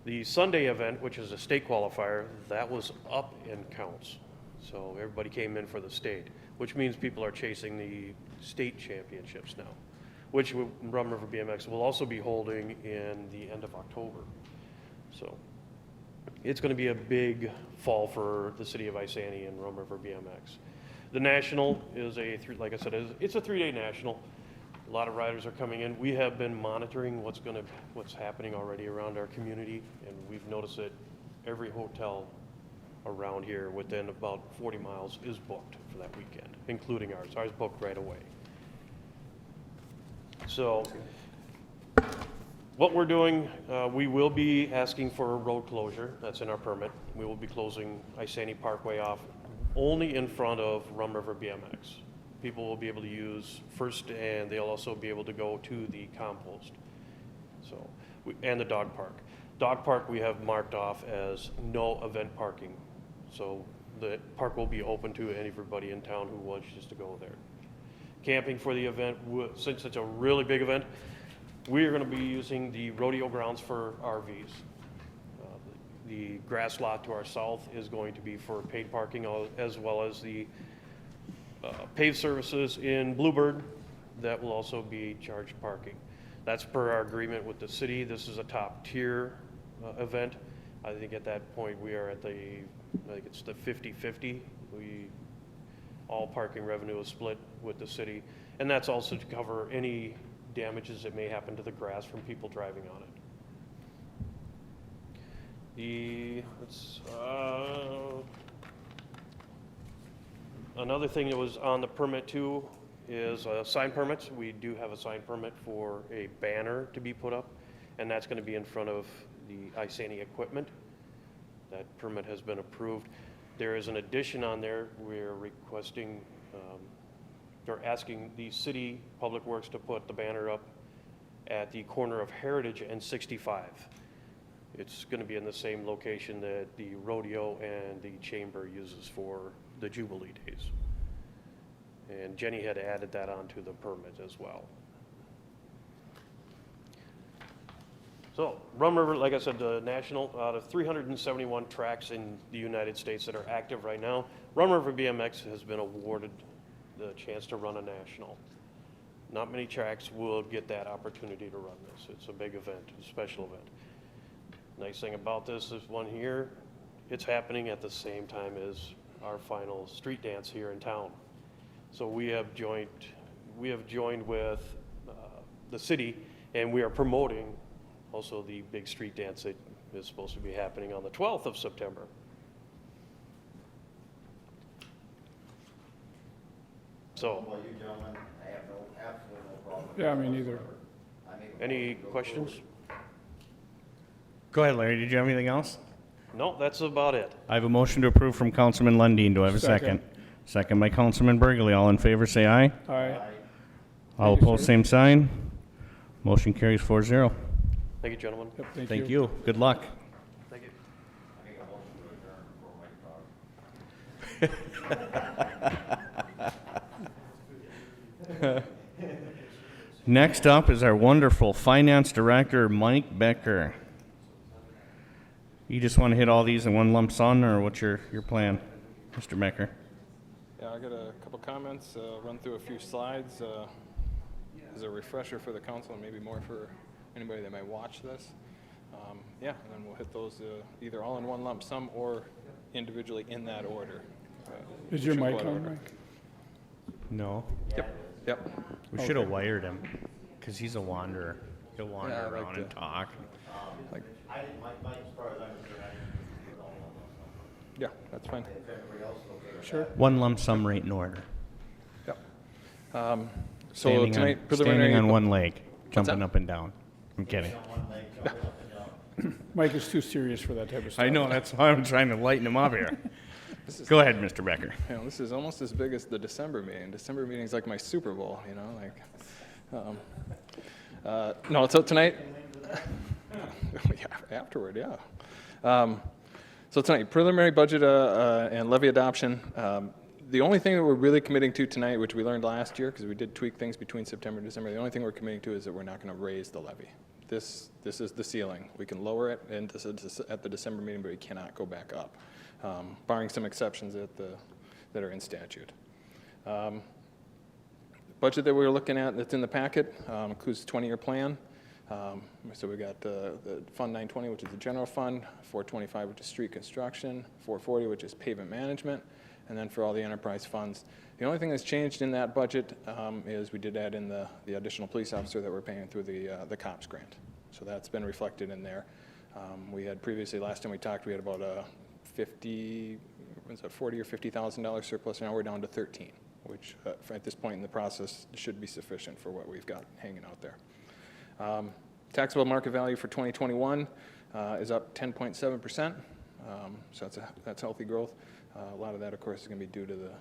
The Sunday event, which is a state qualifier, that was up in counts. So everybody came in for the state, which means people are chasing the state championships now, which Rum River BMX will also be holding in the end of October. So it's going to be a big fall for the city of Isani and Rum River BMX. The national is like I said, it's a 3-day national. A lot of riders are coming in. We have been monitoring what's happening already around our community, and we've noticed that every hotel around here within about 40 miles is booked for that weekend, including ours. Ours booked right away. So what we're doing, we will be asking for a road closure. That's in our permit. We will be closing Isani Parkway off only in front of Rum River BMX. People will be able to use first, and they'll also be able to go to the compost. So, and the dog park. Dog park we have marked off as no event parking. So the park will be open to everybody in town who wishes to go there. Camping for the event, since it's a really big event, we are going to be using the rodeo grounds for RVs. The grass lot to our south is going to be for paid parking, as well as the paved services in Bluebird that will also be charged parking. That's per our agreement with the city. This is a top tier event. I think at that point we are at I think it's the 50-50. All parking revenue is split with the city, and that's also to cover any damages that may happen to the grass from people driving on it. Another thing that was on the permit too is sign permits. We do have a sign permit for a banner to be put up, and that's going to be in front of the Isani equipment. That permit has been approved. There is an addition on there. We're requesting, or asking the city Public Works to put the banner up at the corner of Heritage and 65. It's going to be in the same location that the rodeo and the chamber uses for the Jubilee days. And Jenny had added that onto the permit as well. So, Rum River, like I said, the national, out of 371 tracks in the United States that are active right now, Rum River BMX has been awarded the chance to run a national. Not many tracks will get that opportunity to run this. It's a big event, a special event. Nice thing about this is one here, it's happening at the same time as our final street dance here in town. So we have joined with the city, and we are promoting also the big street dance that is supposed to be happening on the 12th of September. So, Well, you gentlemen, I have absolutely no problem. Yeah, me neither. any questions? Go ahead, Larry. Did you have anything else? No, that's about it. I have a motion to approve from Councilman Lundin. Do I have a second? Second by Councilman Burgley. All in favor, say aye. Aye. All Thank you, opposed, sir. same sign. Motion carries 4-0. Thank you, gentlemen. Yep, Thank you. Good luck. Thank you. Next up is our wonderful Finance Director, Mike Becker. You just want to hit all these in one lump sum, or what's your plan, Mr. Becker? Yeah, I got a couple comments, run through a few slides as a refresher for the council and maybe more for anybody that might watch this. Yeah, and then we'll hit those either all in one lump sum or individually in that order. Is your Should mic go out on, order. Mike? No. Yep. We should have wired him, because he's a wanderer. He'll wander Yeah, I like around and to- talk. Like, I didn't, my, as far as I'm concerned, I didn't do it all. yeah, that's fine. If everybody else is okay with Sure. One lump sum rate in order. Yep. So Standing tonight, on, preliminary. standing on one leg, jumping that? up and down. I'm kidding. Mike is too serious for that type of stuff. I know, that's why I'm trying to lighten him up here. Go ahead, Mr. Becker. You know, this is almost as big as the December meeting. December meeting's like my Super Bowl, you know, like. No, so tonight, yeah, afterward, yeah. So tonight, preliminary budget and levy adoption. The only thing that we're really committing to tonight, which we learned last year, because we did tweak things between September and December, the only thing we're committing to is that we're not going to raise the levy. This is the ceiling. We can lower it and at the December meeting, but we cannot go back up, barring some exceptions that are in statute. Budget that we're looking at that's in the packet includes a 20-year plan. So we got the Fund 920, which is the general fund, 425, which is street construction, 440, which is pavement management, and then for all the enterprise funds. The only thing that's changed in that budget is we did add in the additional police officer that we're paying through the COPS grant. So that's been reflected in there. We had previously, last time we talked, we had about a $40,000 or $50,000 surplus. Now we're down to 13, which at this point in the process should be sufficient for what we've got hanging out there. Taxable market value for 2021 is up 10.7%. So that's healthy growth. A lot of that, of course, is going to be due to the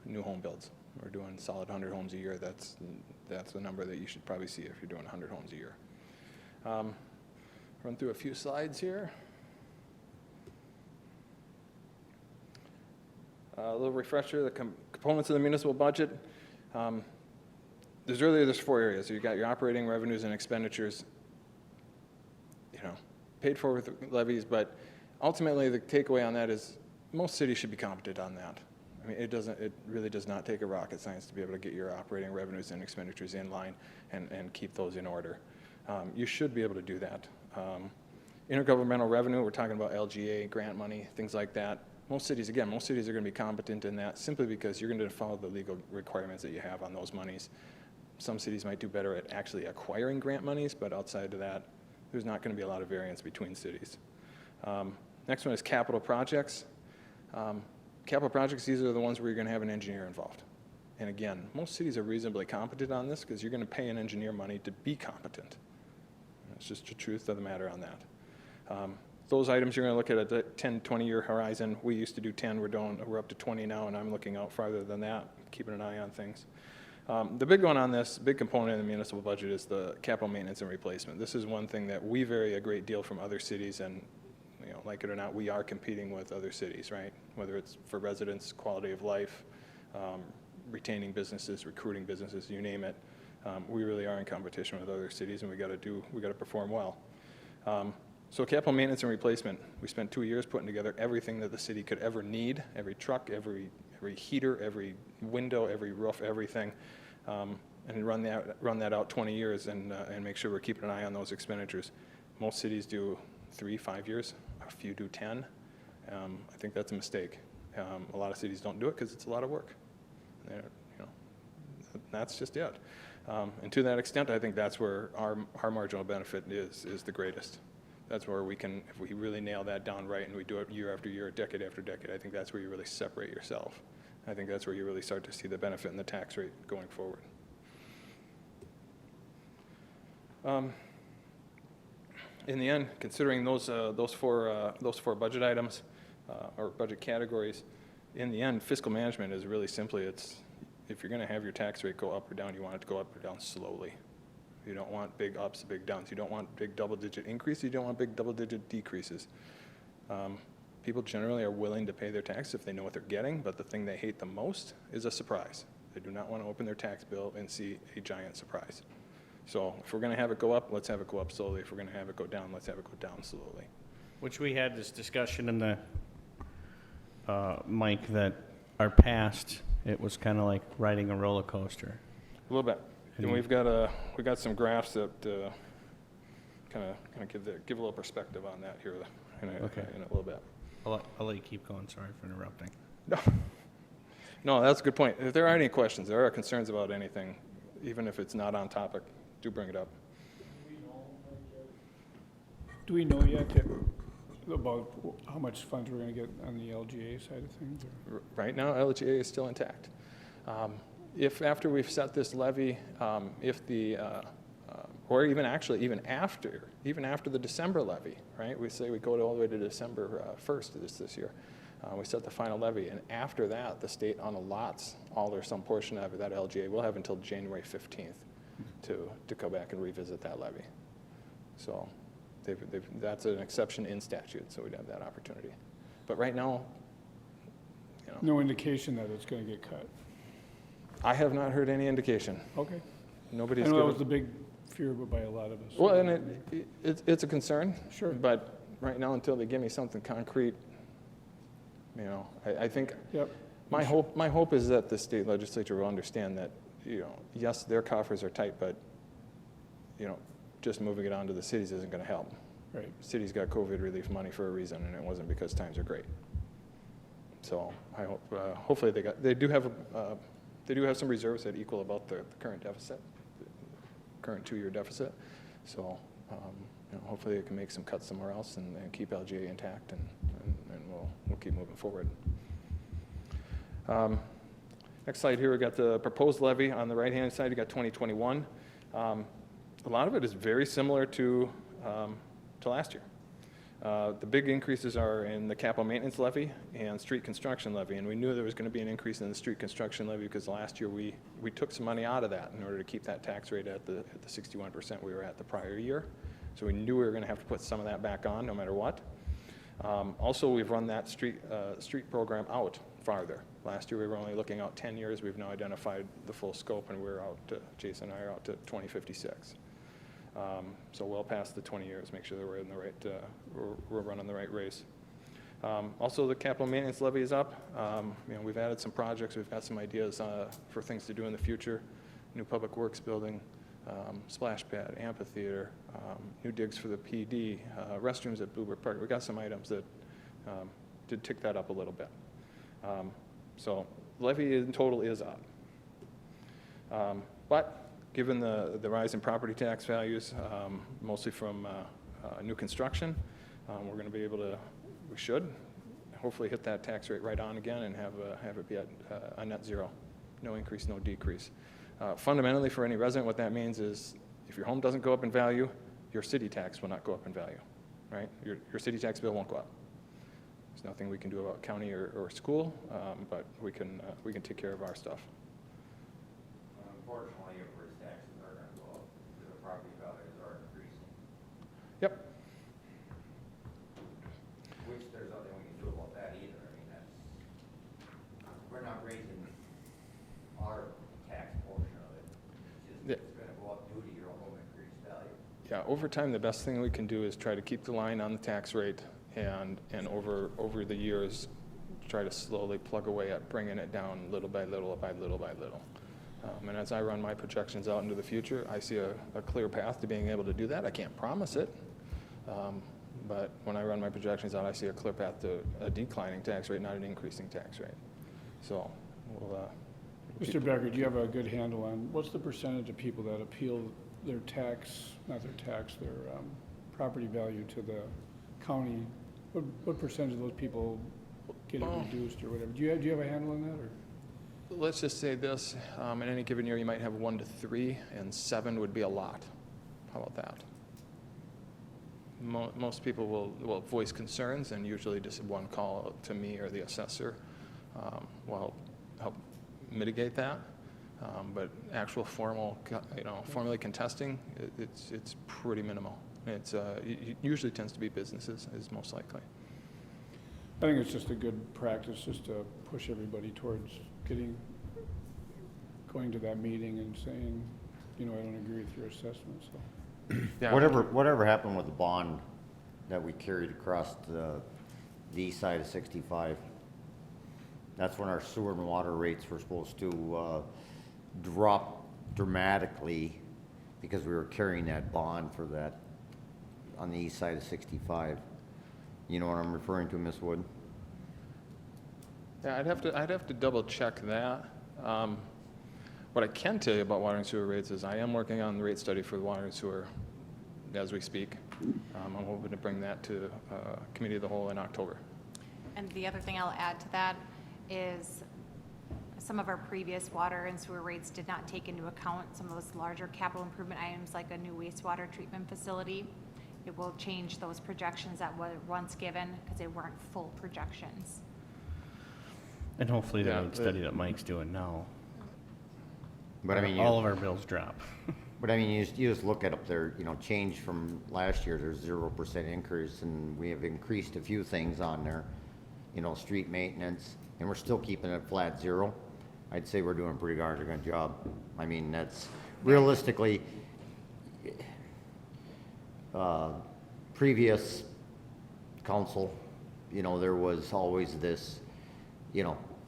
new home builds. We're doing solid 100 homes a year. That's the number that you should probably see if you're doing 100 homes a year. Run through a few slides here. A little refresher, the components of the municipal budget. There's 4 areas. So you got your operating revenues and expenditures, you know, paid for with levies, but ultimately the takeaway on that is most cities should be competent on that. I mean, it really does not take a rocket science to be able to get your operating revenues and expenditures in line and keep those in order. You should be able to do that. Intergovernmental revenue, we're talking about LGA, grant money, things like that. Most cities are going to be competent in that simply because you're going to follow the legal requirements that you have on those monies. Some cities might do better at actually acquiring grant monies, but outside of that, there's not going to be a lot of variance between cities. Next one is capital projects. Capital projects, these are the ones where you're going to have an engineer involved. And again, most cities are reasonably competent on this because you're going to pay an engineer money to be competent. It's just the truth of the matter on that. Those items you're going to look at a 10, 20-year horizon. We used to do 10, we're up to 20 now, and I'm looking out farther than that, keeping an eye on things. The big one on this, big component of the municipal budget is the capital maintenance and replacement. This is one thing that we vary a great deal from other cities, and like it or not, we are competing with other cities, right? Whether it's for residents, quality of life, retaining businesses, recruiting businesses, you name it. We really are in competition with other cities, and we got to perform well. So capital maintenance and replacement, we spent 2 years putting together everything that the city could ever need, every truck, every heater, every window, every roof, everything, and run that out 20 years and make sure we're keeping an eye on those expenditures. Most cities do 3, 5 years, a few do 10. I think that's a mistake. A lot of cities don't do it because it's a lot of work. That's just it. And to that extent, I think that's where our marginal benefit is the greatest. That's where we can, if we really nail that down right and we do it year after year, decade after decade, I think that's where you really separate yourself. I think that's where you really start to see the benefit in the tax rate going forward. In the end, considering those four budget items or budget categories, in the end, fiscal management is really simply, if you're going to have your tax rate go up or down, you want it to go up or down slowly. You don't want big ups, big downs. You don't want big double-digit increases. You don't want big double-digit decreases. People generally are willing to pay their tax if they know what they're getting, but the thing they hate the most is a surprise. They do not want to open their tax bill and see a giant surprise. So if we're going to have it go up, let's have it go up slowly. If we're going to have it go down, let's have it go down slowly. Which we had this discussion in the, Mike, that our past, it was kind of like riding a roller coaster. A little bit. And we've got some graphs that kind of give a little perspective on that here in a little bit. I'll let you keep going. Sorry for interrupting. No, that's a good point. If there are any questions, there are concerns about anything, even if it's not on topic, do bring it up. Do we know yet about how much funds we're going to get on the LGA side of things? Or? Right now, LGA is still intact. If after we've set this levy, if the, or even after the December levy, right? We say we go all the way to December 1st of this year. We set the final levy, and after that, the state unallots all or some portion of that LGA. We'll have until January 15th to go back and revisit that levy. So that's an exception in statute, so we'd have that opportunity. But right now, No indication that it's going to get cut. I have not heard any indication. Okay. Nobody's I know that given. was the big fear by a lot of us. Well, and it's a concern. Sure. But right now, until they give me something concrete, I think Yep. my hope is that the state legislature will understand that, yes, their coffers are tight, but, just moving it on to the cities isn't going to help. Right. Cities got COVID relief money for a reason, and it wasn't because times are great. So I hope, hopefully they do have some reserves that equal about the current deficit, the current 2-year deficit. So hopefully they can make some cuts somewhere else and keep LGA intact, and we'll keep moving forward. Next slide here, we got the proposed levy. On the right-hand side, you got 2021. A lot of it is very similar to last year. The big increases are in the capital maintenance levy and street construction levy, and we knew there was going to be an increase in the street construction levy because last year we took some money out of that in order to keep that tax rate at the 61% we were at the prior year. So we knew we were going to have to put some of that back on no matter what. Also, we've run that street program out farther. Last year we were only looking out 10 years. We've now identified the full scope, and we're out to, Jason and I are out to 2056. So well past the 20 years, make sure that we're in the right, we're running the right race. Also, the capital maintenance levy is up. We've added some projects. We've got some ideas for things to do in the future. New public works building, splash pad, amphitheater, new digs for the PD, restrooms at Bluebird Park. We've got some items that did tick that up a little bit. So levy in total is up. But given the rise in property tax values, mostly from new construction, we're going to be able to, we should hopefully hit that tax rate right on again and have it be at a net zero. No increase, no decrease. Fundamentally, for any resident, what that means is if your home doesn't go up in value, your city tax will not go up in value, right? Your city tax bill won't go up. There's nothing we can do about county or school, but we can take care of our stuff. Unfortunately, your taxes are going to go up because the property values are increasing, Yep. which there's nothing we can do about that either. I mean, we're not raising our tax portion of it. It's going to go up due to your home increased value. Yeah, over time, the best thing we can do is try to keep the line on the tax rate and over the years, try to slowly plug away at bringing it down little by little by little by little. And as I run my projections out into the future, I see a clear path to being able to do that. I can't promise it, but when I run my projections out, I see a clear path to a declining tax rate, not an increasing tax rate. So we'll Mr. Becker, do you have a good handle on, what's the percentage of people that appeal their property value to the county? What percentage of those people get it reduced or whatever? Do you have a handle on that, or? Let's just say this, in any given year, you might have 1 to 3, and 7 would be a lot. How about that? Most people will voice concerns, and usually just one call to me or the assessor will help mitigate that. But actual formally contesting, it's pretty minimal. It usually tends to be businesses is most likely. I think it's just a good practice just to push everybody towards going to that meeting and saying, I don't agree with your assessment, so. Yeah. Whatever happened with the bond that we carried across the east side of 65? That's when our sewer and water rates were supposed to drop dramatically because we were carrying that bond for that on the east side of 65. You know what I'm referring to, Ms. Wood? Yeah, I'd have to double check that. What I can tell you about water and sewer rates is I am working on the rate study for the water and sewer as we speak. I'm hoping to bring that to Committee of the Whole in October. And the other thing I'll add to that is some of our previous water and sewer rates did not take into account some of those larger capital improvement items like a new wastewater treatment facility. It will change those projections that were once given because they weren't full projections. And hopefully the rate study that Mike's doing now, But I mean, all of our bills drop. But I mean, you just look at up there, change from last year, there's 0% increase, and we have increased a few things on there, street maintenance, and we're still keeping it flat zero. I'd say we're doing a pretty darn good job. I mean, that's realistically, previous council, there was always this,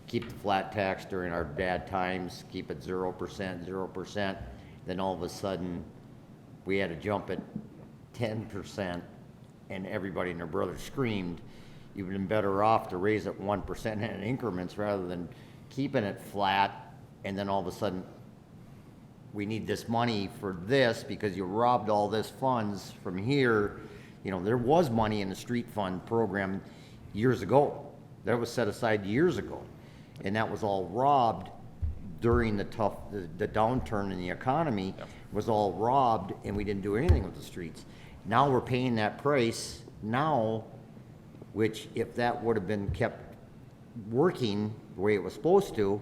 keep the flat tax during our bad times, keep it 0%. Then all of a sudden, we had to jump it 10%, and everybody and their brother screamed, you've been better off to raise it 1% in increments rather than keeping it flat, and then all of a sudden, we need this money for this because you robbed all this funds from here. There was money in the street fund program years ago. That was set aside years ago, and that was all robbed during the downturn in the economy. Was all robbed, and we didn't do anything with the streets. Now we're paying that price now, which if that would have been kept working the way it was supposed to,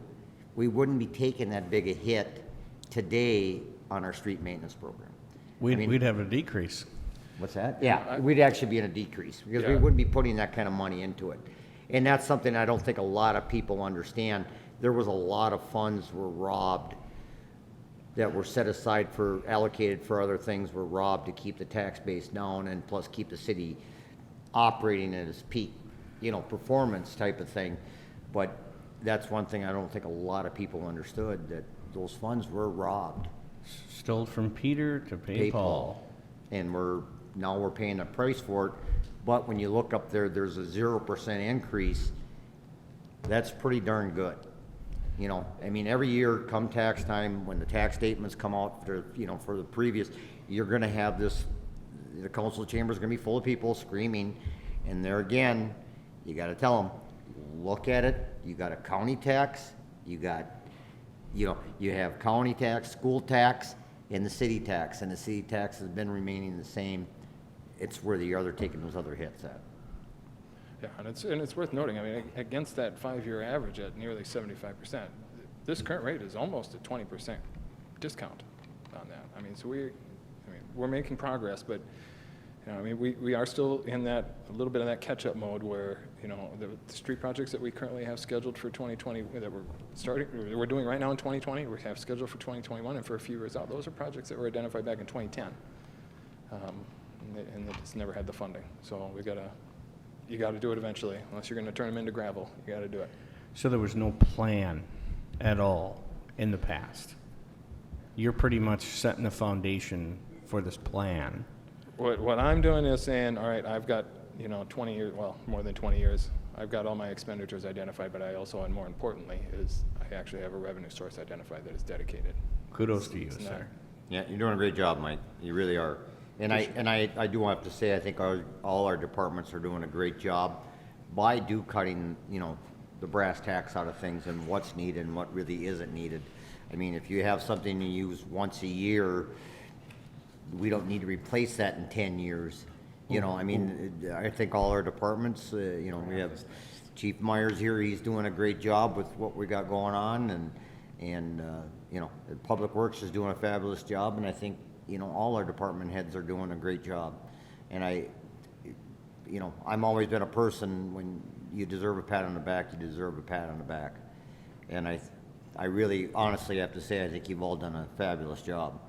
we wouldn't be taking that big a hit today on our street maintenance program. We'd have a decrease. What's that? Yeah, we'd actually be in a decrease because we wouldn't be putting that kind of money into it. And that's something I don't think a lot of people understand. There was a lot of funds were robbed that were set aside allocated for other things were robbed to keep the tax base down and plus keep the city operating at its peak, performance type of thing. But that's one thing I don't think a lot of people understood, that those funds were robbed. Stole from Peter to pay Paul. And now we're paying a price for it. But when you look up there, there's a 0% increase. That's pretty darn good. Every year come tax time, when the tax statements come out for the previous, you're gonna have this, the council chamber is gonna be full of people screaming. And there again, you gotta tell them, look at it, you got a county tax, you got, you have county tax, school tax, and the city tax, and the city tax has been remaining the same. It's where the other taking those other hits at. Yeah, and it's worth noting, I mean, against that 5-year average at nearly 75%, this current rate is almost a 20% discount on that. I mean, we're making progress, but, I mean, we are still in that, a little bit of that catch-up mode where, the street projects that we currently have scheduled for 2020, that we're doing right now in 2020, we have scheduled for 2021, and for a few years out, those are projects that were identified back in 2010. And they just never had the funding. So you gotta do it eventually. Unless you're gonna turn them into gravel, you gotta do it. So there was no plan at all in the past? You're pretty much setting the foundation for this plan. What I'm doing is saying, all right, I've got, 20 years, well, more than 20 years. I've got all my expenditures identified, but I also, and more importantly, is I actually have a revenue source identified that is dedicated. Kudos to you, It's not- sir. Yeah, you're doing a great job, Mike. You really are. And I do have to say, I think all our departments are doing a great job by cutting, the brass tacks out of things and what's needed and what really isn't needed. I mean, if you have something you use once a year, we don't need to replace that in 10 years. I mean, I think all our departments, we have Chief Myers here, he's doing a great job with what we got going on, and Public Works is doing a fabulous job, and I think, all our department heads are doing a great job. And I'm always been a person, when you deserve a pat on the back, you deserve a pat on the back. And I really honestly have to say, I think you've all done a fabulous job.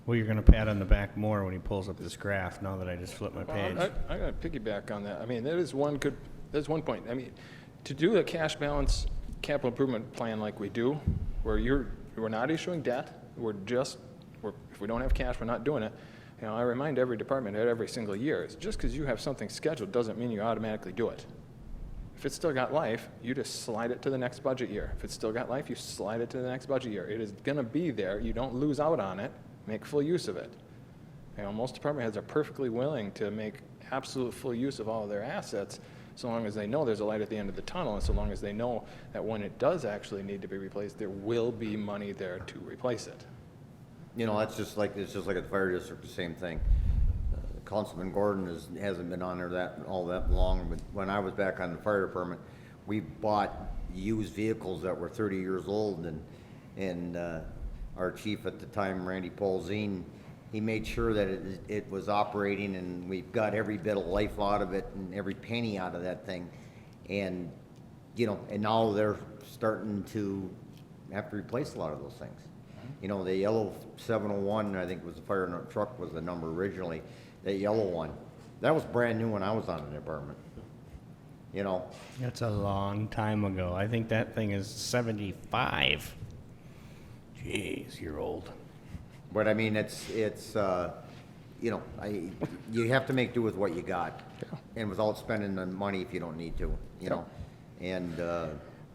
Well, you're gonna pat on the back more when he pulls up this graph, now that I just flipped my page. I gotta piggyback on that. I mean, there's one point. I mean, to do a cash balance capital improvement plan like we do, where we're not issuing debt, if we don't have cash, we're not doing it. I remind every department head every single year, it's just because you have something scheduled doesn't mean you automatically do it. If it's still got life, you just slide it to the next budget year. If it's still got life, you slide it to the next budget year. It is gonna be there. You don't lose out on it. Make full use of it. Most department heads are perfectly willing to make absolute full use of all of their assets, so long as they know there's a light at the end of the tunnel, and so long as they know that when it does actually need to be replaced, there will be money there to replace it. It's just like at the fire district, the same thing. Councilman Gordon hasn't been on there all that long, but when I was back on the fire department, we bought used vehicles that were 30 years old, and our chief at the time, Randy Polzine, he made sure that it was operating, and we've got every bit of life out of it and every penny out of that thing. And, and now they're starting to have to replace a lot of those things. The yellow 701, I think was the fire truck was the number originally, that yellow one, that was brand new when I was on the department. That's a long time ago. I think that thing is 75. Jeez, you're old. But I mean, you have to make do with what you got, and without spending the money if you don't need to, And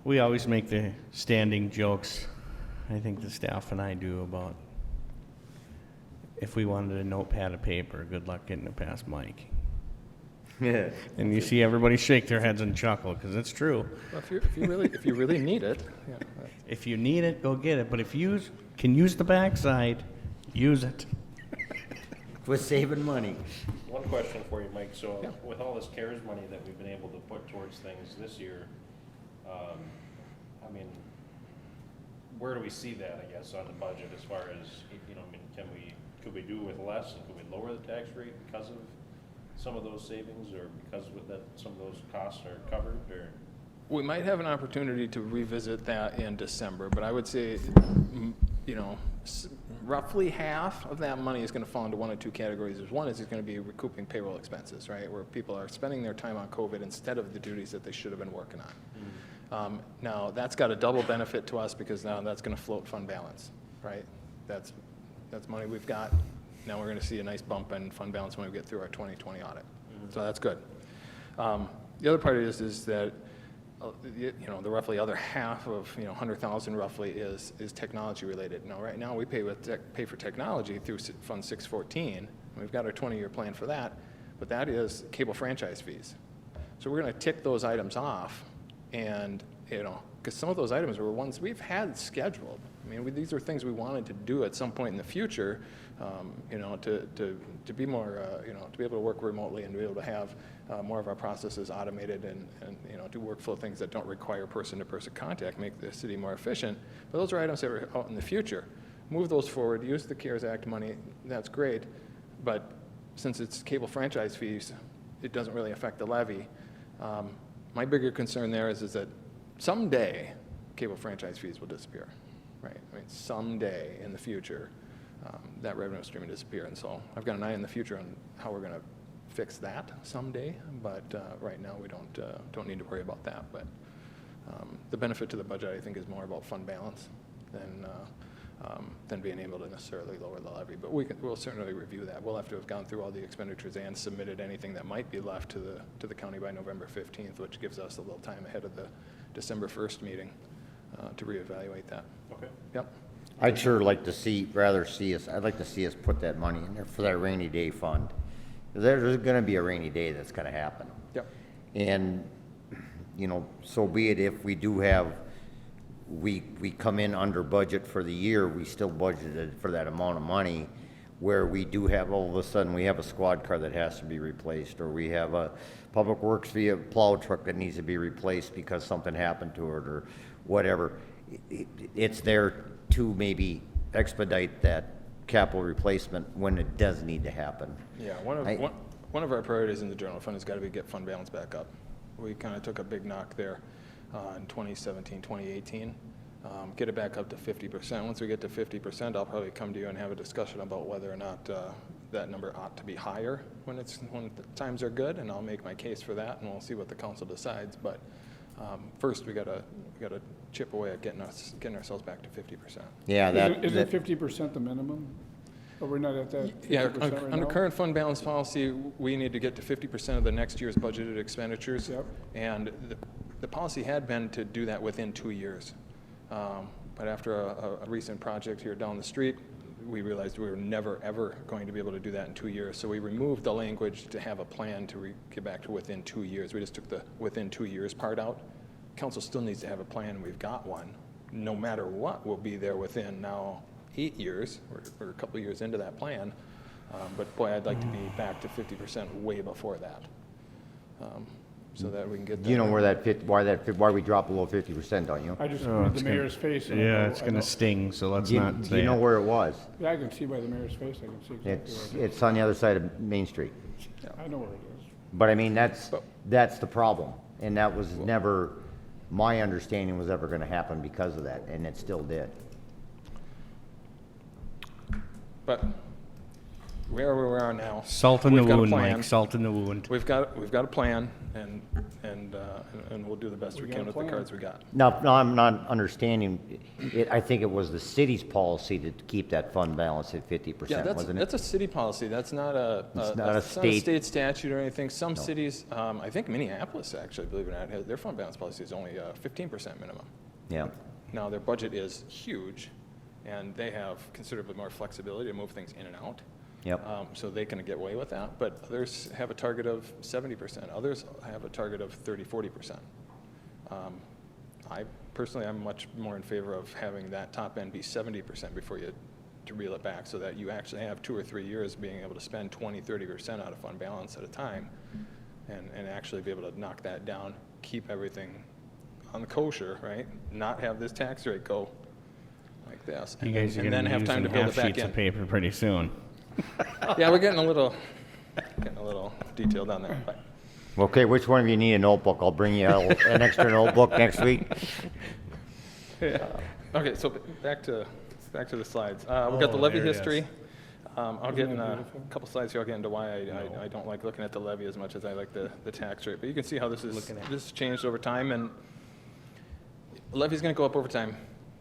We always make the standing jokes, I think the staff and I do, about if we wanted a notepad of paper, good luck getting it past Mike. And you see everybody shake their heads and chuckle, because it's true. Well, if you really need it, yeah. If you need it, go get it. But if you can use the backside, use it. with saving money. One question for you, Mike. So Yeah. with all this CARES money that we've been able to put towards things this year, I mean, where do we see that, I guess, on the budget as far as, could we do with less, and could we lower the tax rate because of some of those savings, or because some of those costs are covered, or? We might have an opportunity to revisit that in December, but I would say, roughly half of that money is going to fall into one of two categories. One is it's going to be recouping payroll expenses, right, where people are spending their time on COVID instead of the duties that they should have been working on. Now, that's got a double benefit to us, because now that's going to float fund balance, right? That's money we've got. Now we're going to see a nice bump in fund balance when we get through our 2020 audit. So that's good. The other part is that the roughly other half of 100,000 roughly is technology related. Now, right now we pay for technology through Fund 614. We've got our 20-year plan for that, but that is cable franchise fees. So we're going to tick those items off, and, you know, because some of those items were ones we've had scheduled. I mean, these are things we wanted to do at some point in the future, you know, to be more, you know, to be able to work remotely and to be able to have more of our processes automated and, you know, do workflow things that don't require person-to-person contact, make the city more efficient. But those are items that are out in the future. Move those forward, use the CARES Act money, that's great. But since it's cable franchise fees, it doesn't really affect the levy. My bigger concern there is that someday cable franchise fees will disappear, right? I mean, someday in the future, that revenue stream will disappear. And so I've got an eye in the future on how we're going to fix that someday. But right now, we don't need to worry about that. But the benefit to the budget, I think, is more about fund balance than being able to necessarily lower the levy. But we'll certainly review that. We'll have to have gone through all the expenditures and submitted anything that might be left to the county by November 15th, which gives us a little time ahead of the December 1st meeting to reevaluate that. Okay. Yep. I'd sure like to see, I'd like to see us put that money in there for that rainy day fund. 'Cause there's gonna be a rainy day that's gonna happen. Yep. And, you know, so be it if we do have, we come in under budget for the year, we still budgeted for that amount of money, where we do have, all of a sudden, we have a squad car that has to be replaced, or we have a public works via plow truck that needs to be replaced because something happened to it, or whatever. It's there to maybe expedite that capital replacement when it does need to happen. Yeah, one of our priorities in the general fund has got to be get fund balance back up. We kind of took a big knock there in 2017, 2018. Get it back up to 50%. Once we get to 50%, I'll probably come to you and have a discussion about whether or not that number ought to be higher when the times are good, and I'll make my case for that, and we'll see what the council decides. But first, we gotta chip away at getting ourselves back to 50%. Yeah, Isn't 50% the minimum? Or we're not at that 50% Yeah, right under now? current fund balance policy, we need to get to 50% of the next year's budgeted expenditures. Yep. And the policy had been to do that within 2 years. But after a recent project here down the street, we realized we were never, ever going to be able to do that in 2 years. So we removed the language to have a plan to get back to within 2 years. We just took the within 2 years part out. Council still needs to have a plan. We've got one. No matter what, we'll be there within now 8 years. We're a couple of years into that plan. But boy, I'd like to be back to 50% way before that. So that we can get that. you know why we dropped below 50%, don't you? I just Oh, read it's the gonna- mayor's face. and I Yeah, know- it's I gonna know- sting, so let's Do you, not do say you know it. where it was? Yeah, I can see by the mayor's face, I can see exactly It's, where it it's on the other side of Main Street. is. I know where it is. But I mean, that's the problem. And that was never, my understanding was ever gonna happen because of that, and it still did. But we are where we are now. Salt in the We've got a wound, plan. Mike, salt in the wound. We've got a plan, and we'll do the best we We got can a with the plan. cards we got. No, I'm not understanding, I think it was the city's policy to keep that fund balance at 50%, Yeah, wasn't it? that's a city policy. That's not a It's not a state- state statute or anything. Some cities, I think Minneapolis actually, believe it or not, their fund balance policy is only 15% minimum. Yeah. Now, their budget is huge, and they have considerably more flexibility to move things in and out. Yep. So they can get away with that, but others have a target of 70%. Others have a target of 30, 40%. I personally, I'm much more in favor of having that top end be 70% before you to reel it back, so that you actually have 2 or 3 years being able to spend 20, 30% out of fund balance at a time, and actually be able to knock that down, keep everything on the kosher, right? Not have this tax rate go like this, You and guys are then gonna be have time using to build half it back sheets in. of paper pretty soon. Yeah, we're getting a little detailed on there, but. Okay, which one of you need a notebook? I'll bring you an extra notebook next week. Okay, so back to the slides. We've got the levy there it is. history. I'll get in that a beautiful? couple slides here. I'll get into why I don't like looking at the levy as much as I like the tax rate. But you can see how this has changed over time, and the levy's going to go up over time.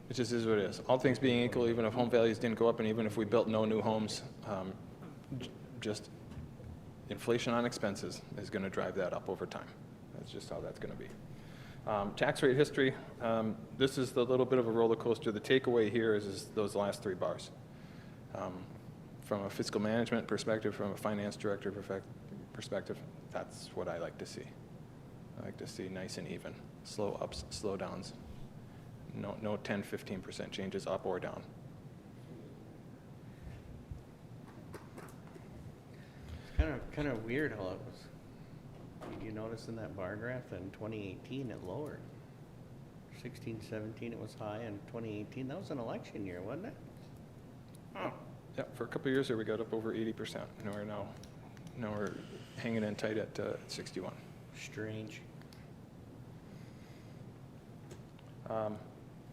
It just is what it is. All things being equal, even if home values didn't go up, and even if we built no new homes, just inflation on expenses is going to drive that up over time. That's just how that's going to be. Tax rate history, this is the little bit of a roller coaster. The takeaway here is those last 3 bars. From a fiscal management perspective, from a finance director perspective, that's what I like to see. I like to see nice and even, slow ups, slow downs. No 10, 15% changes up or down. Kind of weird how it was. Did you notice in that bar graph in 2018 it lowered? 16, 17 it was high, and 2018, that was an election year, wasn't it? Yeah, for a couple of years there, we got up over 80%. Now we're hanging in tight at 61. Strange.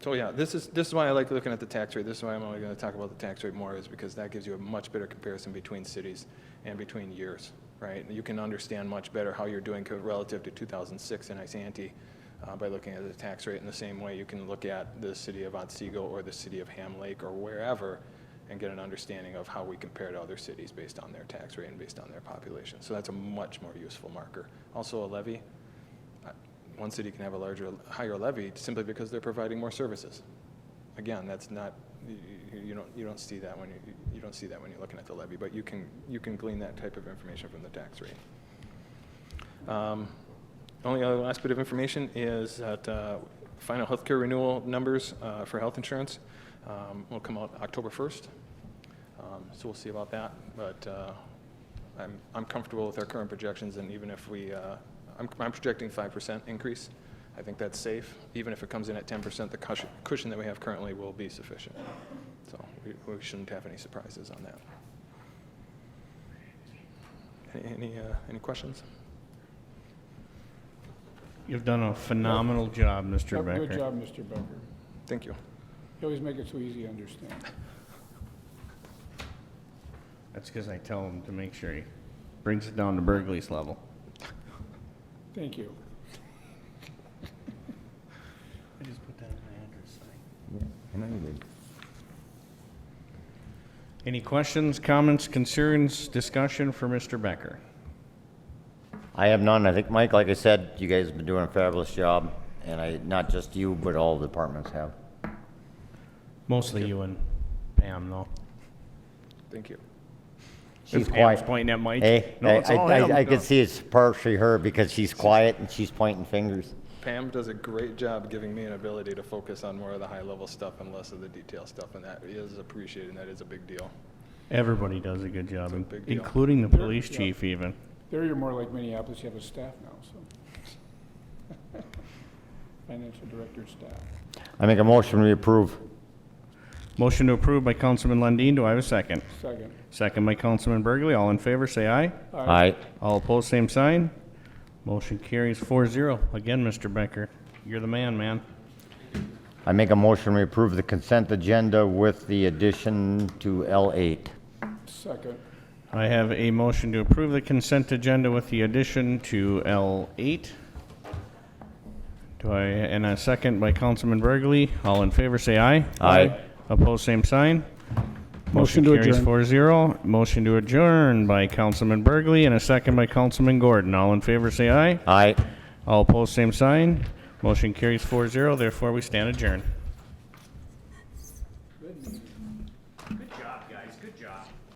So yeah, this is why I like looking at the tax rate. This is why I'm only going to talk about the tax rate more, is because that gives you a much better comparison between cities and between years, right? You can understand much better how you're doing relative to 2006 in Isanti by looking at the tax rate. In the same way, you can look at the city of Otsego or the city of Ham Lake or wherever and get an understanding of how we compare to other cities based on their tax rate and based on their population. So that's a much more useful marker. Also a levy. One city can have a higher levy simply because they're providing more services. Again, that's not, you don't see that when you don't see that when you're looking at the levy, but you can glean that type of information from the tax rate. Only other last bit of information is that final healthcare renewal numbers for health insurance will come out October 1st. So we'll see about that, but I'm comfortable with our current projections, and even if I'm projecting 5% increase. I think that's safe. Even if it comes in at 10%, the cushion that we have currently will be sufficient. So we shouldn't have any surprises on that. Any questions? You've done a phenomenal job, Mr. Becker. Good job, Mr. Becker. Thank you. You always make it so easy to understand. That's because I tell him to make sure he brings it down to Burgley's level. Thank you. I just put that in my address sign. I know you did. Any questions, comments, concerns, discussion for Mr. Becker? I have none. I think, Mike, like I said, you guys have been doing a fabulous job, and not just you, but all the departments have. Mostly you and Pam, though. Thank you. She's Pam's quiet. pointing at Mike. Hey, No, it's all him. I could see it's partially her because she's quiet and she's pointing fingers. Pam does a great job giving me an ability to focus on more of the high-level stuff and less of the detail stuff, and that is appreciated, and that is a big deal. Everybody does a good job, It's a big deal. including the police chief even. There you're more like Minneapolis, you have a staff now, so. Financial director staff. I make a motion we approve. Motion to approve by Councilman Lundin. Do I have a second? Second. Second by Councilman Burgley. All in favor, say aye. Aye. All opposed, same sign. Motion carries 4-0. Again, Mr. Becker, you're the man. I make a motion we approve the consent agenda with the addition to L8. Second. I have a motion to approve the consent agenda with the addition to L8. And a second by Councilman Burgley. All in favor, say aye. Aye. Opposed, same sign. Motion to carries adjourn. 4-0. Motion to adjourn by Councilman Burgley and a second by Councilman Gordon. All in favor, say aye. Aye. All opposed, same sign. Motion carries 4-0. Therefore, we stand adjourned.